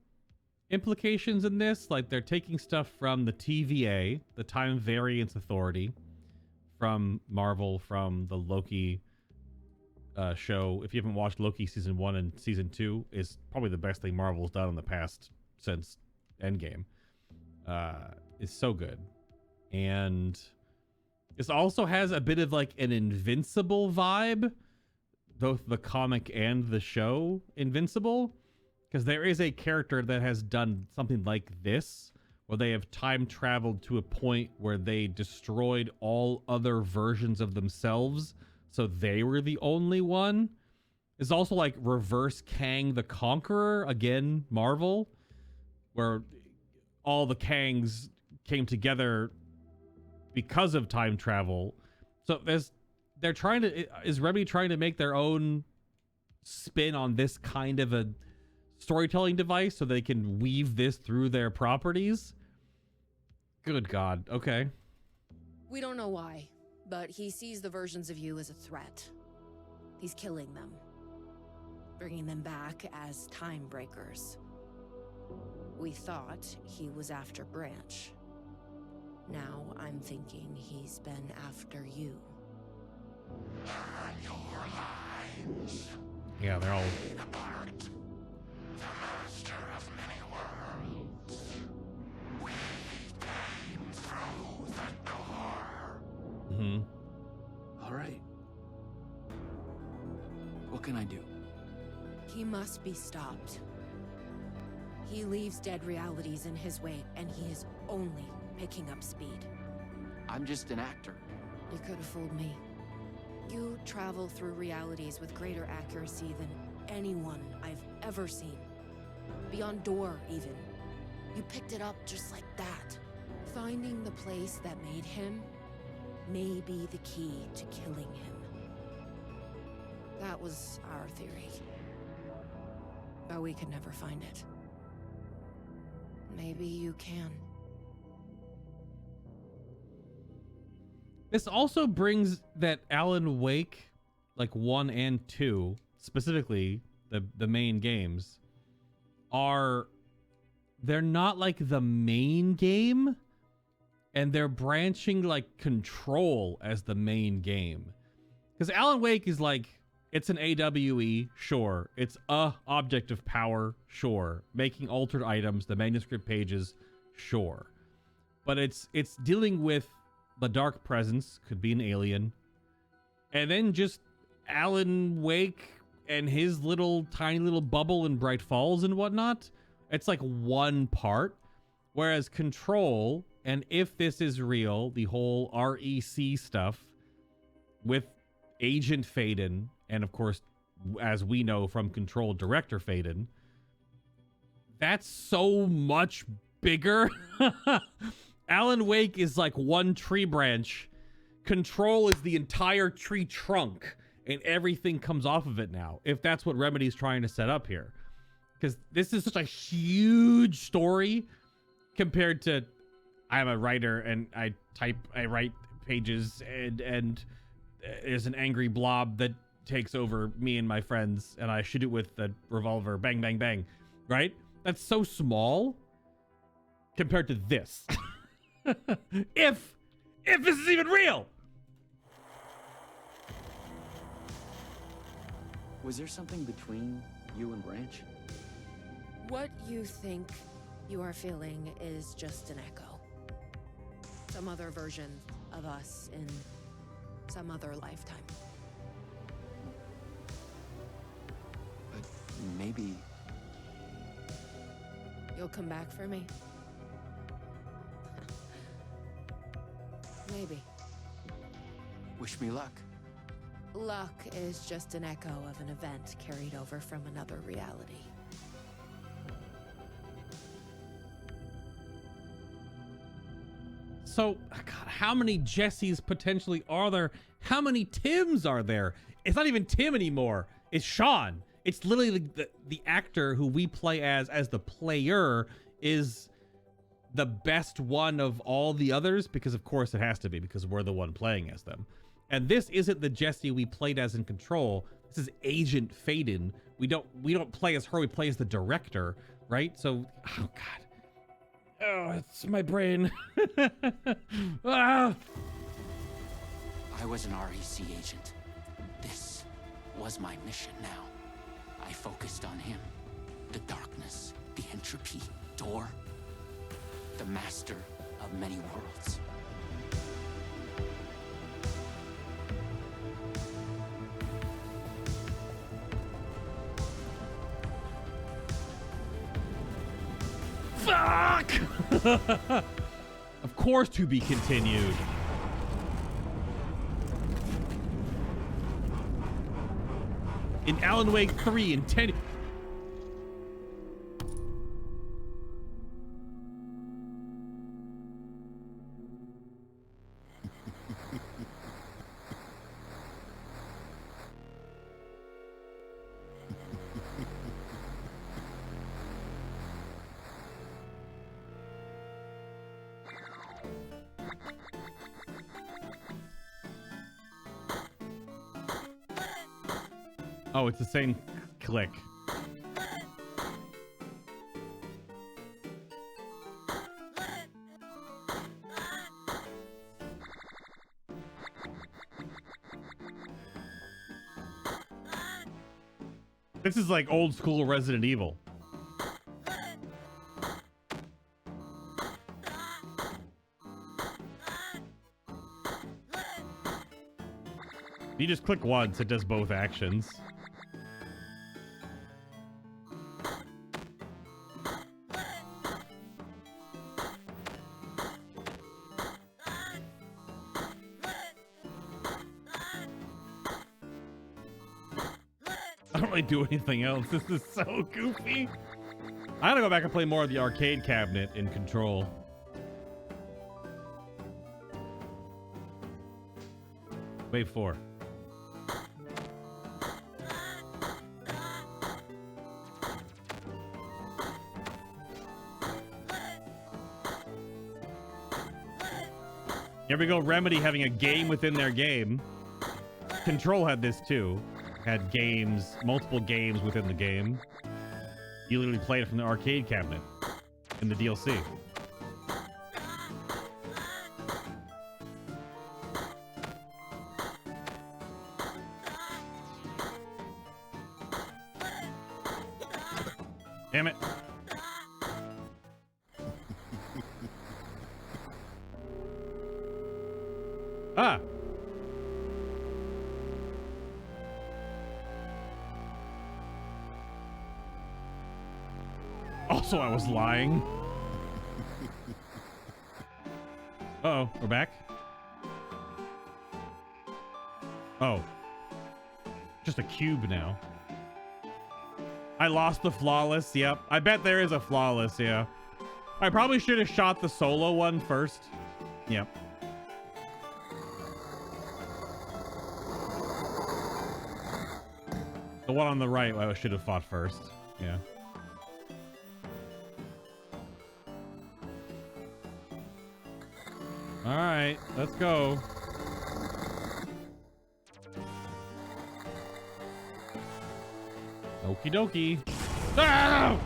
implications in this. Like, they're taking stuff from the TVA, the Time Variance Authority, from Marvel, from the Loki show. If you haven't watched Loki season 1 and season 2, is probably the best thing Marvel's done in the past since Endgame. It's so good. And this also has a bit of like an Invincible vibe, both the comic and the show Invincible, because there is a character that has done something like this, where they have time traveled to a point where they destroyed all other versions of themselves, so they were the only one. It's also like Reverse Kang the Conqueror, again, Marvel. where all the Kangs came together because of time travel. So they're trying to, is Remedy trying to make their own spin on this kind of a storytelling device so they can weave this through their properties? Good God. Okay. We don't know why, but he sees the versions of you as a threat. He's killing them, bringing them back as time breakers. We thought he was after Branch. Now I'm thinking he's been after you. Yeah, they're all... Mm-hmm. All right. What can I do? He must be stopped. He leaves dead realities in his wake, and he is only picking up speed. I'm just an actor. You could have fooled me. You travel through realities with greater accuracy than anyone I've ever seen. Beyond Door, even. You picked it up just like that. Finding the place that made him may be the key to killing him. That was our theory. But we could never find it. Maybe you can. This also brings that Alan Wake, like 1 and 2, specifically the main games, they're not like the main game, and they're branching like Control as the main game. Because Alan Wake is like, it's an AWE, sure. It's a object of power, sure. Making altered items, the manuscript pages, sure. But it's dealing with the dark presence, could be an alien, and then just Alan Wake and his tiny little bubble in Bright Falls and whatnot. It's like one part. Whereas Control, and if this is real, the whole REC stuff with Agent Faden, and of course, as we know from Control, Director Faden, that's so much bigger. Alan Wake is like one tree branch. Control is the entire tree trunk, and everything comes off of it now, if that's what Remedy's trying to set up here. Because this is such a huge story compared to, I'm a writer and I write pages, and there's an angry blob that takes over me and my friends, and I shoot it with the revolver, bang, bang, bang, right? That's so small compared to this. if this is even real. Was there something between you and Branch? What you think you are feeling is just an echo. Some other version of us in some other lifetime. But maybe... You'll come back for me? Maybe. Wish me luck. Luck is just an echo of an event carried over from another reality. So, God, how many Jessies potentially are there? How many Tims are there? It's not even Tim anymore. It's Sean. It's literally the actor who we play as the player is the best one of all the others, because of course it has to be, because we're the one playing as them. And this isn't the Jessie we played as in Control. This is Agent Faden. We don't play as her, we play as the director, right? So, oh God. Oh, it's my brain. Ah. I was an REC agent. This was my mission now. I focused on him. The darkness, the entropy, Door. The master of many worlds. Fuck! Of course, to be continued. In Alan Wake 3 and 10. Oh, it's the same click. This is like old school Resident Evil. You just click once, it does both actions. I don't really do anything else. This is so goofy. I gotta go back and play more of the arcade cabinet in Control. Wave 4. Here we go, Remedy having a game within their game. Control had this too. Had games, multiple games within the game. You literally played it from the arcade cabinet in the DLC. Damn it. Ah. Also, I was lying. Uh-oh, we're back. Oh. Just a cube now. I lost the flawless, yep. I bet there is a flawless, yeah. I probably should have shot the solo one first. Yep. The one on the right, I should have fought first. Yeah. All right, let's go. Okie dokie. Ah!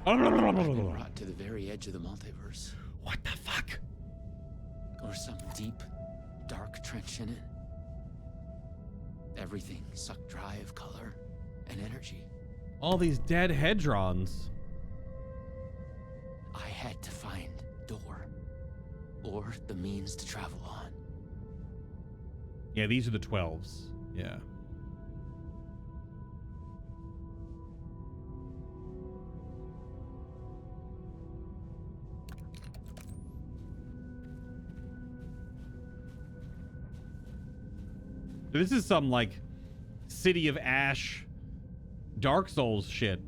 Brought to the very edge of the multiverse. What the fuck? Or some deep, dark trench in it. Everything sucked dry of color and energy. All these dead hedrons. I had to find door, or the means to travel on. Yeah, these are the 12s. Yeah. This is some like City of Ash Dark Souls shit.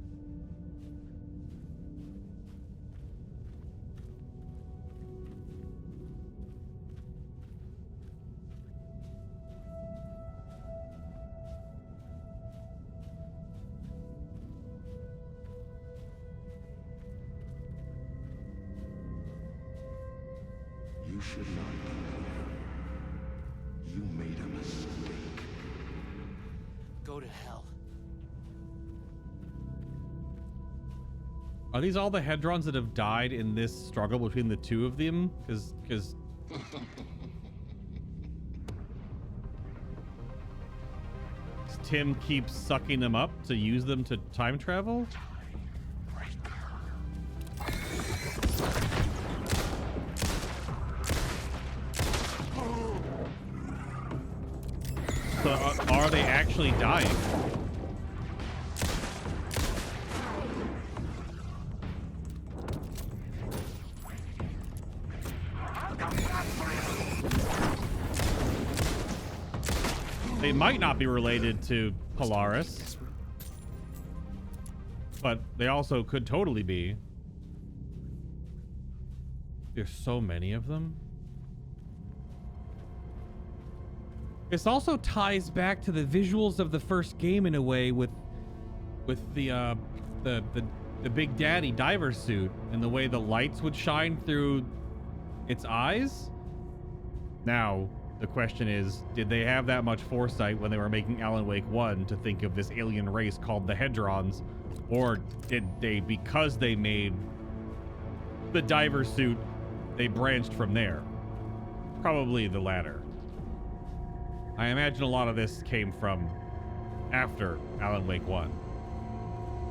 You should not be here. You made a mistake. Go to hell. Are these all the hedrons that have died in this struggle between the two of them? Because Tim keeps sucking them up to use them to time travel? So are they actually dying? They might not be related to Polaris, but they also could totally be. There's so many of them. This also ties back to the visuals of the first game in a way with the Big Daddy diver suit and the way the lights would shine through its eyes. Now, the question is, did they have that much foresight when they were making Alan Wake 1 to think of this alien race called the Hedrons? Or did they, because they made the diver suit, they branched from there? Probably the latter. I imagine a lot of this came from after Alan Wake 1.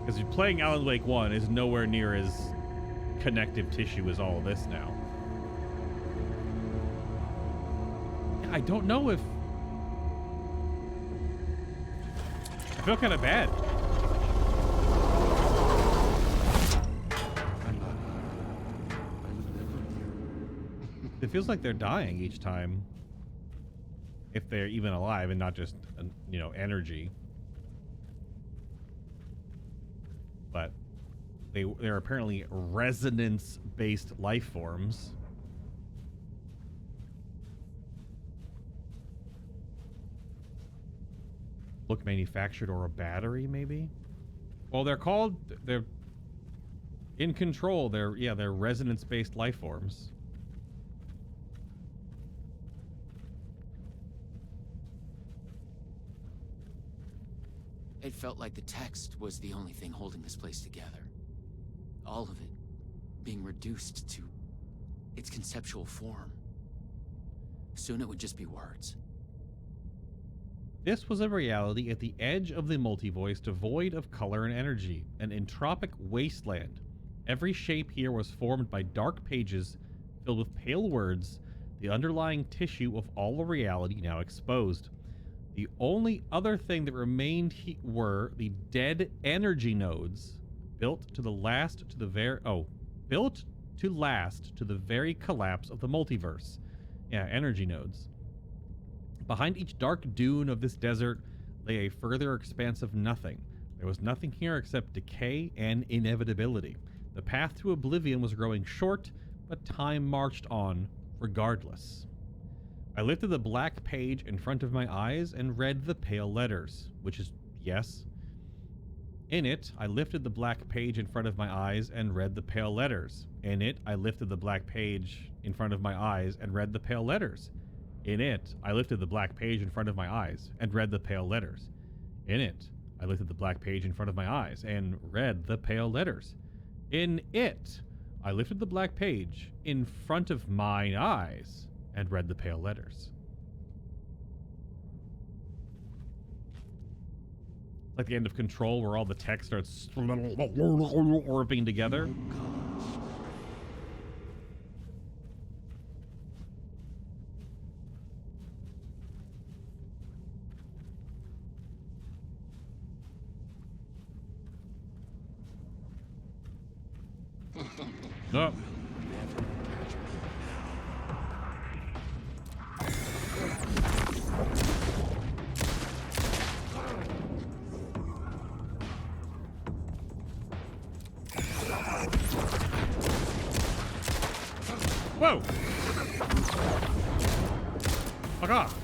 Because playing Alan Wake 1 is nowhere near as connective tissue as all of this now. I don't know if... I feel kind of bad. It feels like they're dying each time. If they're even alive and not just, you know, energy. But they're apparently resonance-based life forms. Look manufactured, or a battery, maybe? Well, they're in control. They're resonance-based life forms. It felt like the text was the only thing holding this place together. All of it being reduced to its conceptual form. Soon it would just be words. This was a reality at the edge of the multiverse, devoid of color and energy, an entropic wasteland. Every shape here was formed by dark pages filled with pale words, the underlying tissue of all of reality now exposed. The only other thing that remained were the dead energy nodes, built to last to the very collapse of the multiverse. Yeah, energy nodes. Behind each dark dune of this desert lay a further expanse of nothing. There was nothing here except decay and inevitability. The path to oblivion was growing short, but time marched on regardless. I lifted the black page in front of my eyes and read the pale letters, which is yes. In it, I lifted the black page in front of my eyes and read the pale letters. In it, I lifted the black page in front of my eyes and read the pale letters. In it, I lifted the black page in front of my eyes and read the pale letters. In it, I lifted the black page in front of my eyes and read the pale letters. In it, I lifted the black page in front of my eyes and read the pale letters. Like the end of Control, where all the text starts warping together. No. Whoa! Fuck off!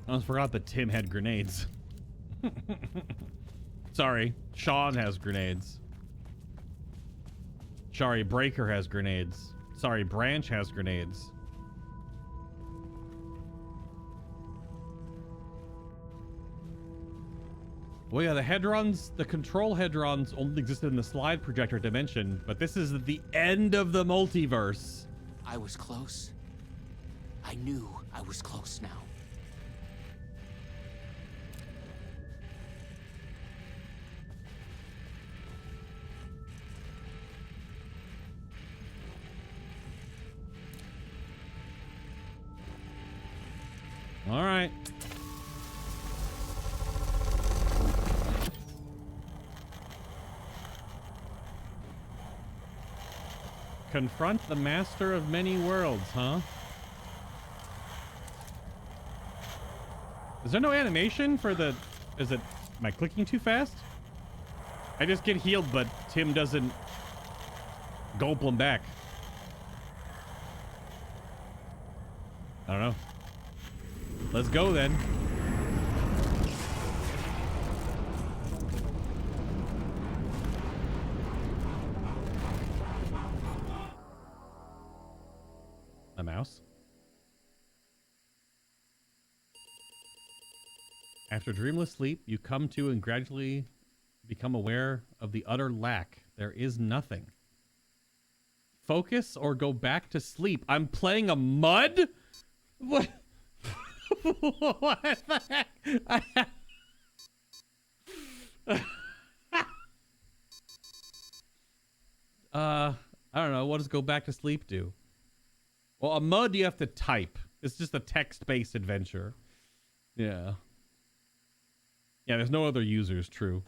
I almost forgot that Tim had grenades. Sorry, Sean has grenades. Sorry, Breaker has grenades. Sorry, Branch has grenades. Well, yeah, the Hedrons, the control Hedrons only existed in the slide projector dimension, but this is the end of the multiverse. I was close. I knew I was close now. All right. Confront the master of many worlds, huh? Is there no animation for the... Is it Am I clicking too fast? I just get healed, but Tim doesn't gulp them back. I don't know. Let's go then. A mouse. After dreamless sleep, you come to and gradually become aware of the utter lack. There is nothing. Focus or go back to sleep. I'm playing a mud? What? What the heck? I don't know. What does go back to sleep do? Well, a mud you have to type. It's just a text-based adventure. Yeah. Yeah, there's no other users, true.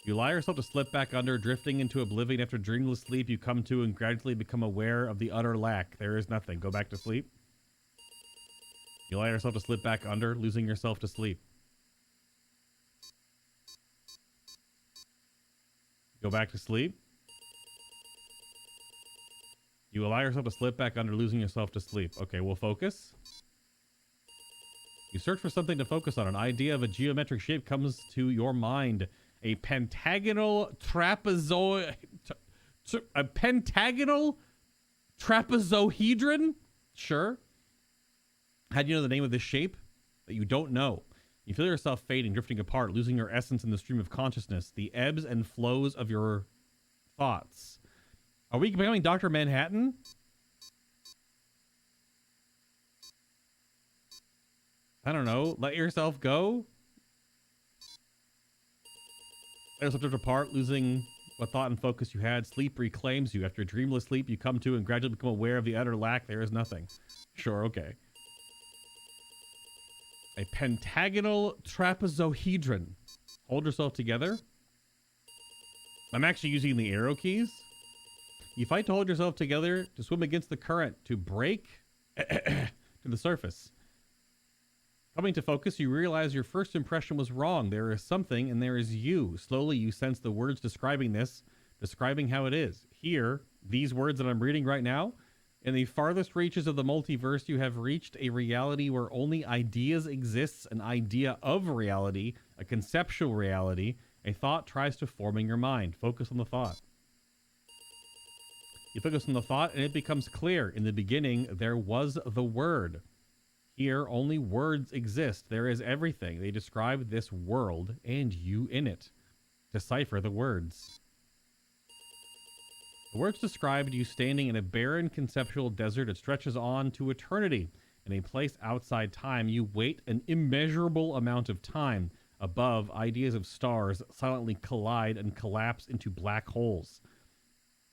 You lie yourself to slip back under, drifting into oblivion. After dreamless sleep, you come to and gradually become aware of the utter lack. There is nothing. Go back to sleep. You lie yourself to slip back under, losing yourself to sleep. Go back to sleep. You allow yourself to slip back under, losing yourself to sleep. Okay, we'll focus. You search for something to focus on. An idea of a geometric shape comes to your mind. A pentagonal trapezoid... A pentagonal trapezohedron? Sure. How do you know the name of this shape? That you don't know. You feel yourself fading, drifting apart, losing your essence in the stream of consciousness. The ebbs and flows of your thoughts. Are we becoming Dr. Manhattan? I don't know. Let yourself go? Let yourself drift apart, losing what thought and focus you had. Sleep reclaims you. After dreamless sleep, you come to and gradually become aware of the utter lack. There is nothing. Sure, okay. A pentagonal trapezohedron. Hold yourself together. I'm actually using the arrow keys. You fight to hold yourself together, to swim against the current, to break to the surface. Coming to focus, you realize your first impression was wrong. There is something and there is you. Slowly, you sense the words describing this, describing how it is. Here, these words that I'm reading right now, in the farthest reaches of the multiverse, you have reached a reality where only ideas exist, an idea of reality, a conceptual reality. A thought tries to form in your mind. Focus on the thought. You focus on the thought and it becomes clear. In the beginning, there was the word. Here, only words exist. There is everything. They describe this world and you in it. Decipher the words. The words described you standing in a barren conceptual desert that stretches on to eternity. In a place outside time, you wait an immeasurable amount of time. Above, ideas of stars silently collide and collapse into black holes.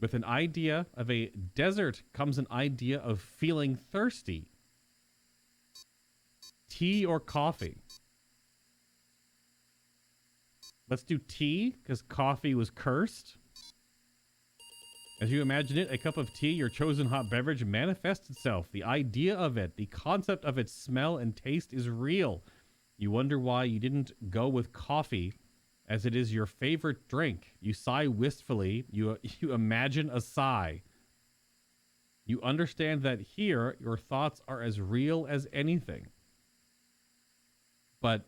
With an idea of a desert comes an idea of feeling thirsty. Tea or coffee? Let's do tea, because coffee was cursed. As you imagine it, a cup of tea, your chosen hot beverage, manifests itself. The idea of it, the concept of its smell and taste is real. You wonder why you didn't go with coffee, as it is your favorite drink. You sigh wistfully. You imagine a sigh. You understand that here, your thoughts are as real as anything. But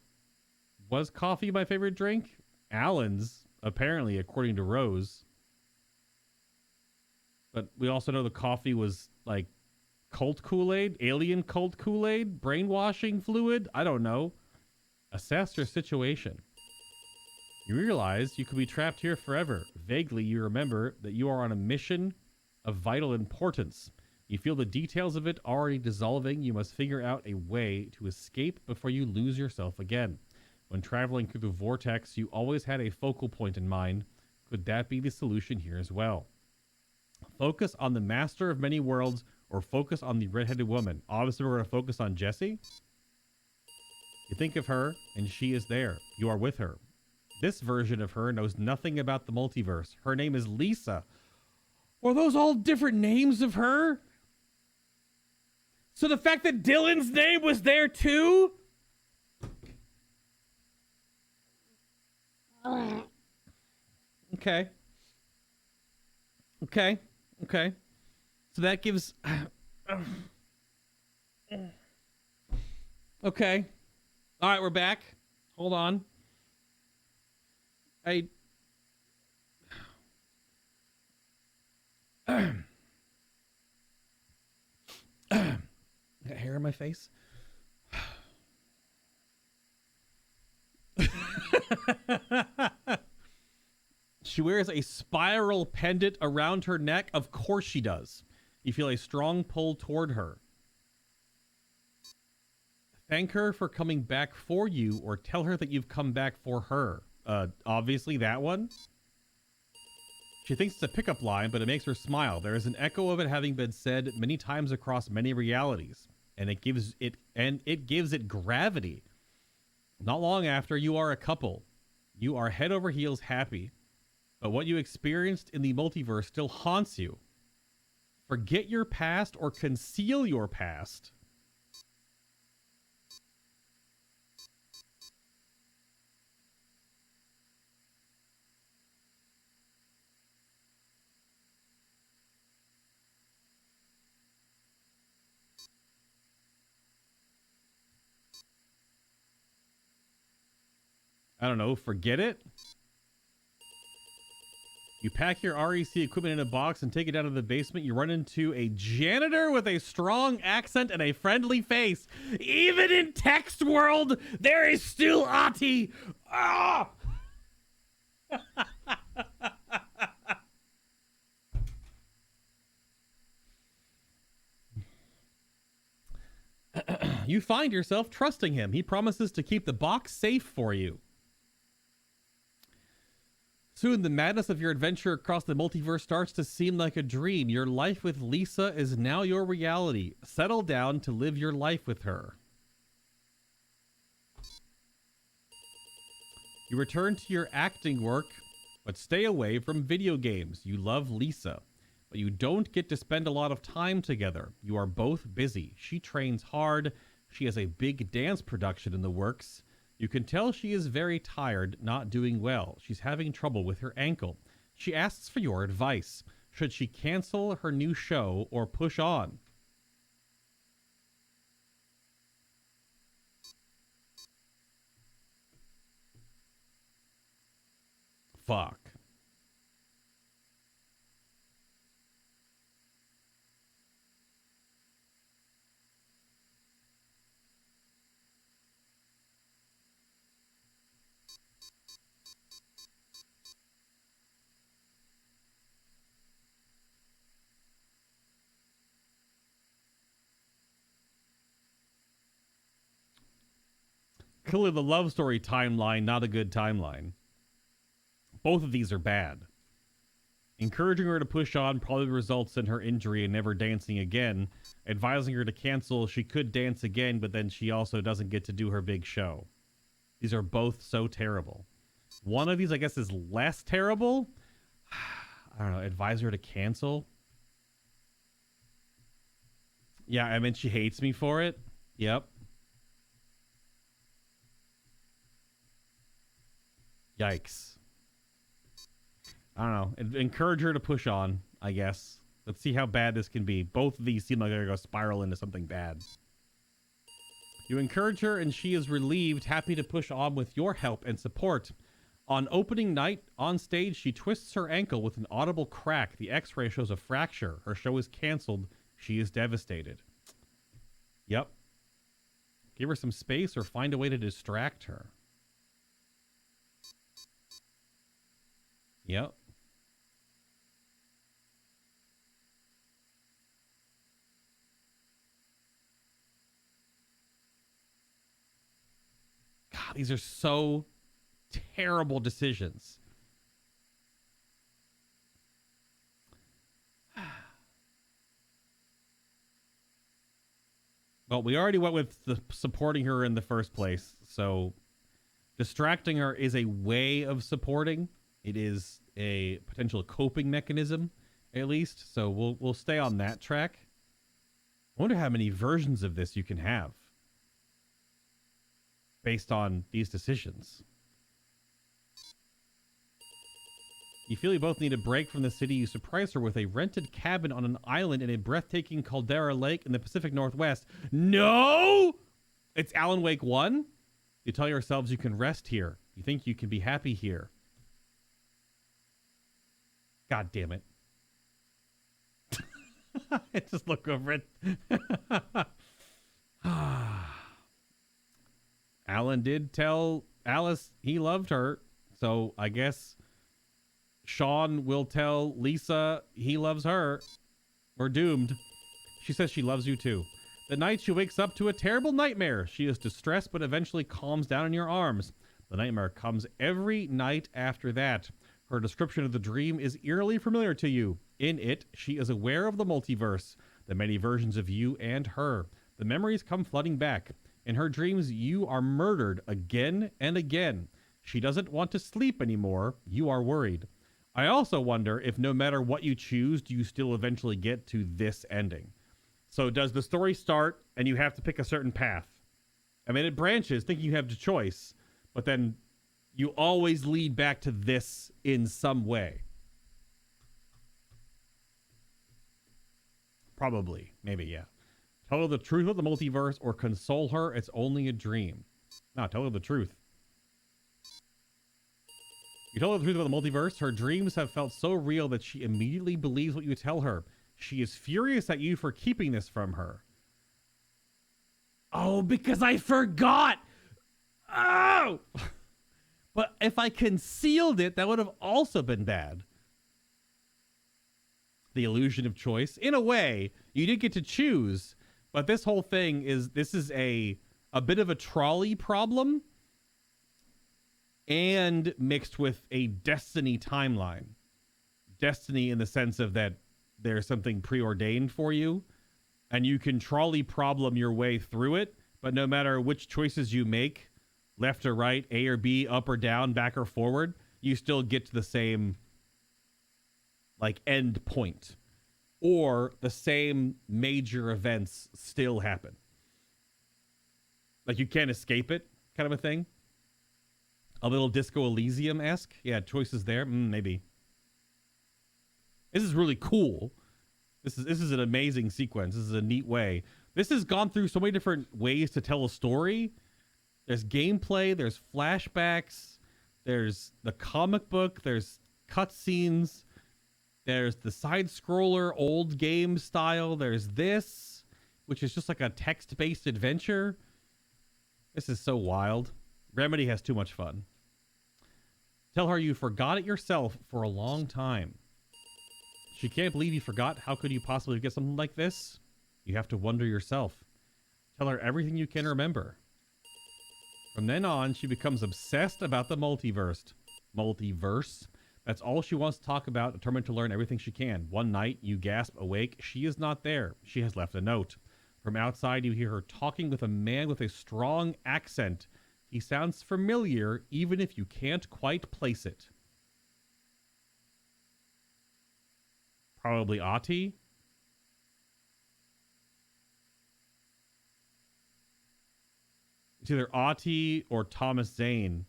was coffee my favorite drink? Alan's, apparently, according to Rose. But we also know the coffee was like cult Kool-Aid, alien cult Kool-Aid, brainwashing fluid. I don't know. Assess your situation. You realize you could be trapped here forever. Vaguely, you remember that you are on a mission of vital importance. You feel the details of it already dissolving. You must figure out a way to escape before you lose yourself again. When traveling through the vortex, you always had a focal point in mind. Could that be the solution here as well? Focus on the master of many worlds or focus on the redheaded woman. Obviously, we're going to focus on Jessie. You think of her, and she is there. You are with her. This version of her knows nothing about the multiverse. Her name is Lisa. Were those all different names of her? So the fact that Dylan's name was there too? Okay. Okay. Okay. So that gives... Okay. All right, we're back. Hold on. I... Got hair in my face? She wears a spiral pendant around her neck. Of course she does. You feel a strong pull toward her. Thank her for coming back for you, or tell her that you've come back for her. Obviously that one. She thinks it's a pickup line, but it makes her smile. There is an echo of it having been said many times across many realities, and it gives it gravity. Not long after, you are a couple. You are head over heels happy, but what you experienced in the multiverse still haunts you. Forget your past or conceal your past. I don't know, forget it? You pack your REC equipment in a box and take it down to the basement. You run into a janitor with a strong accent and a friendly face. Even in text world, there is still Ati. Ah! You find yourself trusting him. He promises to keep the box safe for you. Soon, the madness of your adventure across the multiverse starts to seem like a dream. Your life with Lisa is now your reality. Settle down to live your life with her. You return to your acting work, but stay away from video games. You love Lisa, but you don't get to spend a lot of time together. You are both busy. She trains hard. She has a big dance production in the works. You can tell she is very tired, not doing well. She's having trouble with her ankle. She asks for your advice. Should she cancel her new show or push on? Fuck. Clearly the love story timeline, not a good timeline. Both of these are bad. Encouraging her to push on probably results in her injury and never dancing again. Advising her to cancel, she could dance again, but then she also doesn't get to do her big show. These are both so terrible. One of these, I guess, is less terrible. I don't know. Advise her to cancel. Yeah, I mean, she hates me for it. Yep. Yikes. I don't know. Encourage her to push on, I guess. Let's see how bad this can be. Both of these seem like they're going to spiral into something bad. You encourage her, and she is relieved, happy to push on with your help and support. On opening night, on stage, she twists her ankle with an audible crack. The x-ray shows a fracture. Her show is canceled. She is devastated. Yep. Give her some space or find a way to distract her. Yep. God, these are so terrible decisions. Well, we already went with the supporting her in the first place, so distracting her is a way of supporting. It is a potential coping mechanism, at least. So we'll stay on that track. I wonder how many versions of this you can have based on these decisions. You feel you both need a break from the city. You surprise her with a rented cabin on an island in a breathtaking caldera lake in the Pacific Northwest. No! It's Alan Wake 1? You tell yourselves you can rest here. You think you can be happy here. God damn it. I just look over it. Alan did tell Alice he loved her, so I guess Sean will tell Lisa he loves her. We're doomed. She says she loves you too. The night she wakes up to a terrible nightmare. She is distressed but eventually calms down in your arms. The nightmare comes every night after that. Her description of the dream is eerily familiar to you. In it, she is aware of the multiverse, the many versions of you and her. The memories come flooding back. In her dreams, you are murdered again and again. She doesn't want to sleep anymore. You are worried. I also wonder if no matter what you choose, do you still eventually get to this ending? So does the story start and you have to pick a certain path? I mean, it branches thinking you have the choice, but then you always lead back to this in some way. Probably. Maybe, yeah. Tell her the truth of the multiverse or console her. It's only a dream. No, tell her the truth. You tell her the truth about the multiverse. Her dreams have felt so real that she immediately believes what you tell her. She is furious at you for keeping this from her. Oh, because I forgot! Oh! But if I concealed it, that would have also been bad. The illusion of choice. In a way, you did get to choose, but this whole thing is, this is a bit of a trolley problem and mixed with a destiny timeline. Destiny in the sense of that there's something preordained for you and you can trolley problem your way through it, but no matter which choices you make, left or right, A or B, up or down, back or forward, you still get to the same like end point, or the same major events still happen. Like you can't escape it, kind of a thing. A little Disco Elysium-esque. Yeah, choices there. Maybe. This is really cool. This is an amazing sequence. This is a neat way. This has gone through so many different ways to tell a story. There's gameplay, there's flashbacks, there's the comic book, there's cutscenes, there's the side-scroller old game style, there's this, which is just like a text-based adventure. This is so wild. Remedy has too much fun. Tell her you forgot it yourself for a long time. She can't believe you forgot. How could you possibly get something like this? You have to wonder yourself. Tell her everything you can remember. From then on, she becomes obsessed about the multiverse. Multiverse? That's all she wants to talk about, determined to learn everything she can. One night, you gasp awake. She is not there. She has left a note. From outside, you hear her talking with a man with a strong accent. He sounds familiar, even if you can't quite place it. Probably Ati. It's either Ati or Thomas Zane.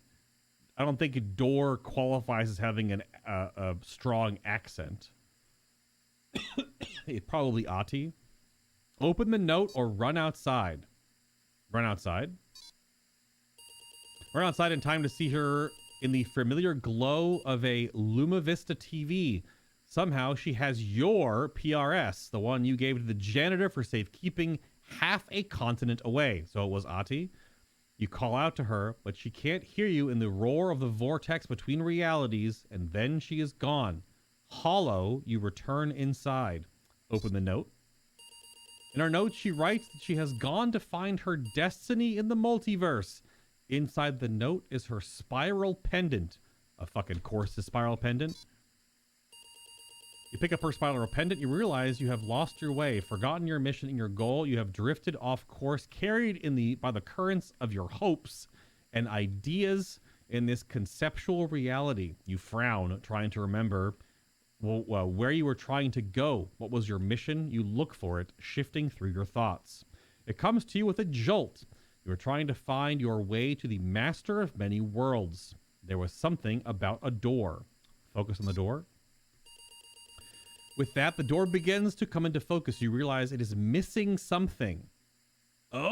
I don't think Door qualifies as having a strong accent. It's probably Ati. Open the note or run outside. Run outside? Run outside in time to see her in the familiar glow of a Luma Vista TV. Somehow she has your PRS, the one you gave to the janitor for safekeeping half a continent away. So it was Ati. You call out to her, but she can't hear you in the roar of the vortex between realities, and then she is gone. Hollow, you return inside. Open the note. In her note, she writes that she has gone to find her destiny in the multiverse. Inside the note is her spiral pendant. A fucking course to spiral pendant. You pick up her spiral pendant, you realize you have lost your way, forgotten your mission and your goal. You have drifted off course, carried by the currents of your hopes and ideas in this conceptual reality. You frown, trying to remember where you were trying to go. What was your mission? You look for it, shifting through your thoughts. It comes to you with a jolt. You were trying to find your way to the master of many worlds. There was something about a door. Focus on the door. With that, the door begins to come into focus. You realize it is missing something. Open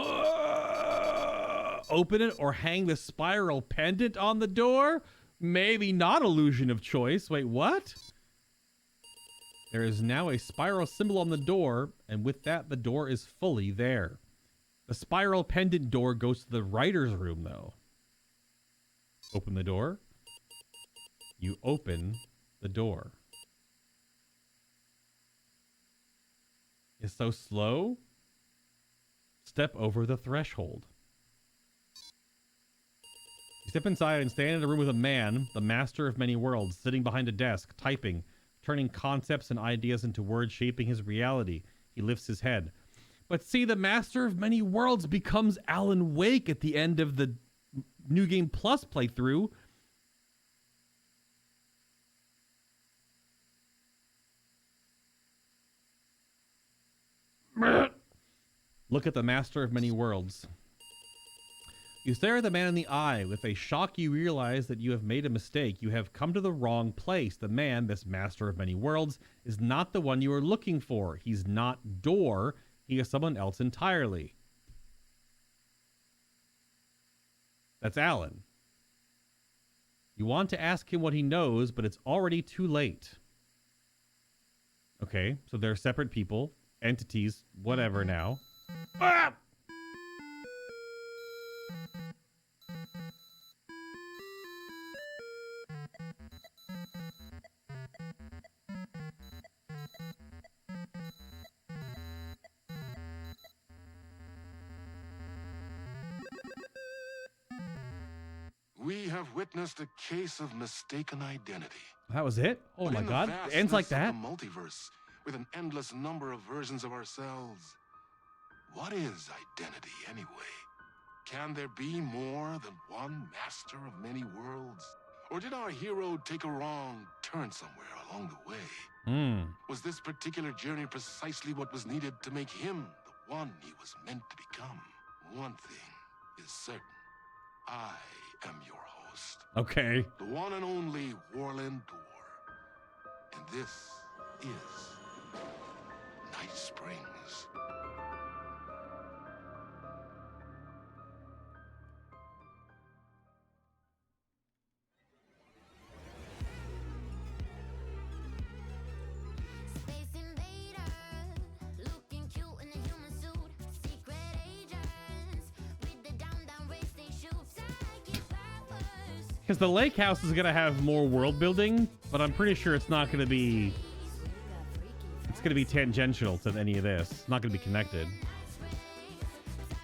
it or hang the spiral pendant on the door? Maybe not illusion of choice. Wait, what? There is now a spiral symbol on the door, and with that, the door is fully there. The spiral pendant door goes to the writer's room, though. Open the door. You open the door. It's so slow. Step over the threshold. You step inside and stand in a room with a man, the master of many worlds, sitting behind a desk, typing, turning concepts and ideas into words, shaping his reality. He lifts his head. But see, the master of many worlds becomes Alan Wake at the end of the New Game Plus playthrough. Look at the master of many worlds. You stare at the man in the eye. With a shock, you realize that you have made a mistake. You have come to the wrong place. The man, this master of many worlds, is not the one you are looking for. He's not Door. He is someone else entirely. That's Alan. You want to ask him what he knows, but it's already too late. Okay, so they're separate people, entities, whatever now. Ah! We have witnessed a case of mistaken identity. That was it? Oh But my in the god. It ends like vastness that? of the multiverse, with an endless number of versions of ourselves. What is identity anyway? Can there be more than one master of many worlds? Or did our hero take a wrong turn somewhere along the way? Was this particular journey precisely what was needed to make him the one he was meant to become? One thing is certain. I am your host. Okay. The one and only Warland Door. And this is Night Springs. Because the lake house is going to have more world building, but I'm pretty sure it's not going to be... It's going to be tangential to any of this. It's not going to be connected.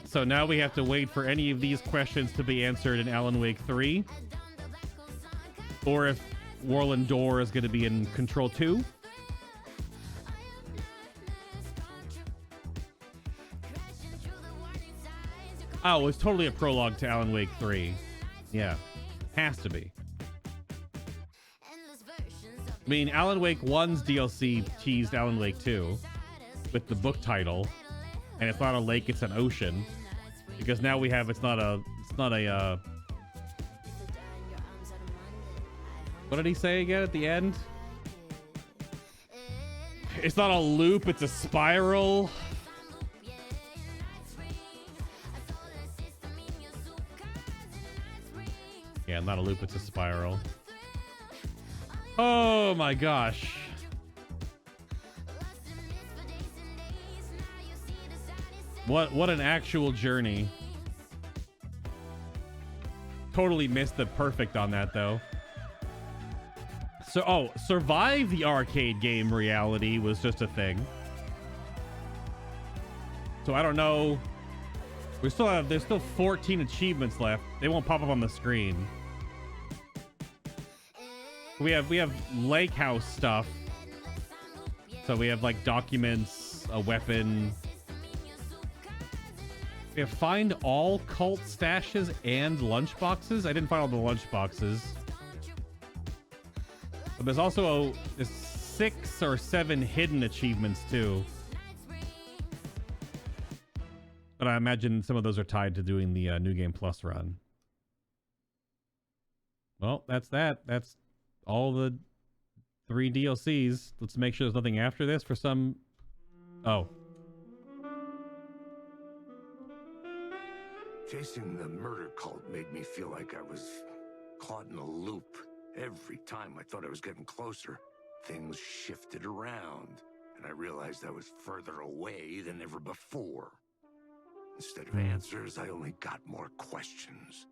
So now we have to wait for any of these questions to be answered in Alan Wake 3. Or if Warland Door is going to be in Control 2. Oh, it's totally a prologue to Alan Wake 3. Yeah. Has to be. I mean, Alan Wake 1's DLC teased Alan Wake 2 with the book title, and it's not a lake, it's an ocean. Because now we have it's not a what did he say again at the end? It's not a loop, it's a spiral. Yeah, not a loop, it's a spiral. Oh my gosh. What an actual journey. Totally missed the perfect on that though. So survive the arcade game reality was just a thing. So I don't know. There's still 14 achievements left. They won't pop up on the screen. We have lake house stuff. So we have like documents, a weapon. We have find all cult stashes and lunchboxes. I didn't find all the lunchboxes. But there's also there's 6 or 7 hidden achievements too. But I imagine some of those are tied to doing the New Game Plus run. Well, that's that. That's all the 3 DLCs. Let's make sure there's nothing after this for some... Oh. Chasing the murder cult made me feel like I was caught in a loop. Every time I thought I was getting closer, things shifted around, and I realized I was further away than ever before. Instead of answers, I only got more questions.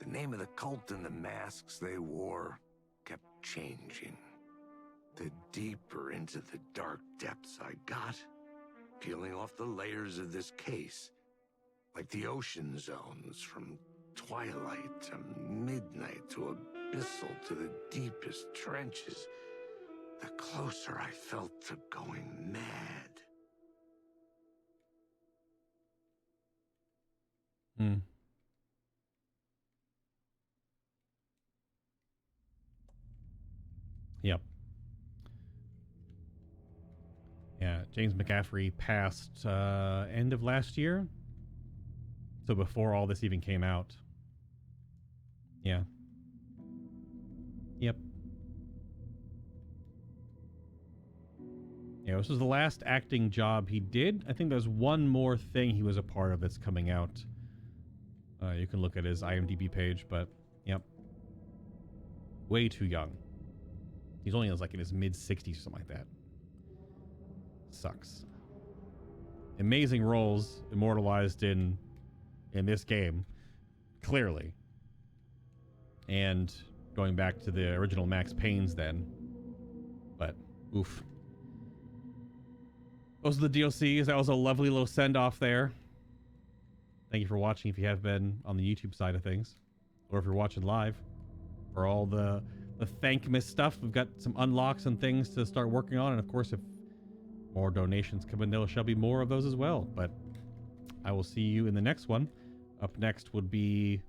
The name of the cult and the masks they wore kept changing. The deeper into the dark depths I got, peeling off the layers of this case, like the ocean zones, from twilight to midnight to abyssal to the deepest trenches, the closer I felt to going mad. Yep. Yeah, James McCaffrey passed end of last year. So before all this even came out. Yeah. Yep. Yeah, this was the last acting job he did. I think there's one more thing he was a part of that's coming out. You can look at his IMDb page, but yep. Way too young. He's only like in his mid-60s or something like that. Sucks. Amazing roles immortalized in this game, clearly. And going back to the original Max Payne's then. But, oof. Those are the DLCs. That was a lovely little send-off there. Thank you for watching if you have been on the YouTube side of things. Or if you're watching live. For all the Thankmas stuff. We've got some unlocks and things to start working on. And of course, if more donations come in, there shall be more of those as well. But I will see you in the next one. Up next would be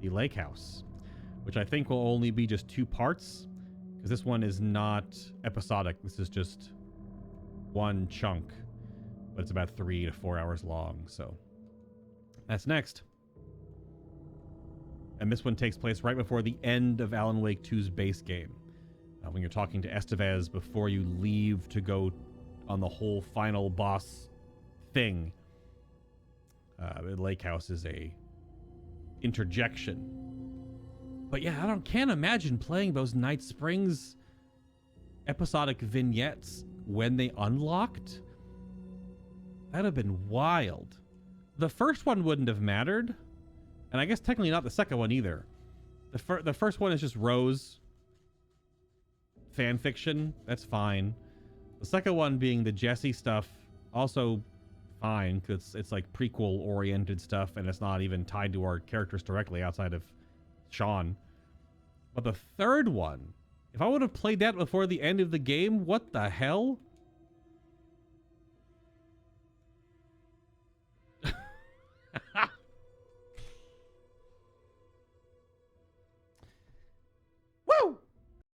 the Lake House, which I think will only be just 2 parts, because this one is not episodic. This is just one chunk, but it's about 3 to 4 hours long. So that's next. And this one takes place right before the end of Alan Wake 2's base game. When you're talking to Estevez before you leave to go on the whole final boss thing. The Lake House is a interjection. But yeah, I can't imagine playing those Night Springs episodic vignettes when they unlocked. That'd have been wild. The first one wouldn't have mattered. And I guess technically not the second one either. The first one is just Rose fan fiction. That's fine. The second one being the Jesse stuff, also fine, because it's like prequel oriented stuff and it's not even tied to our characters directly outside of Sean. But the third one, if I would have played that before the end of the game, what the hell?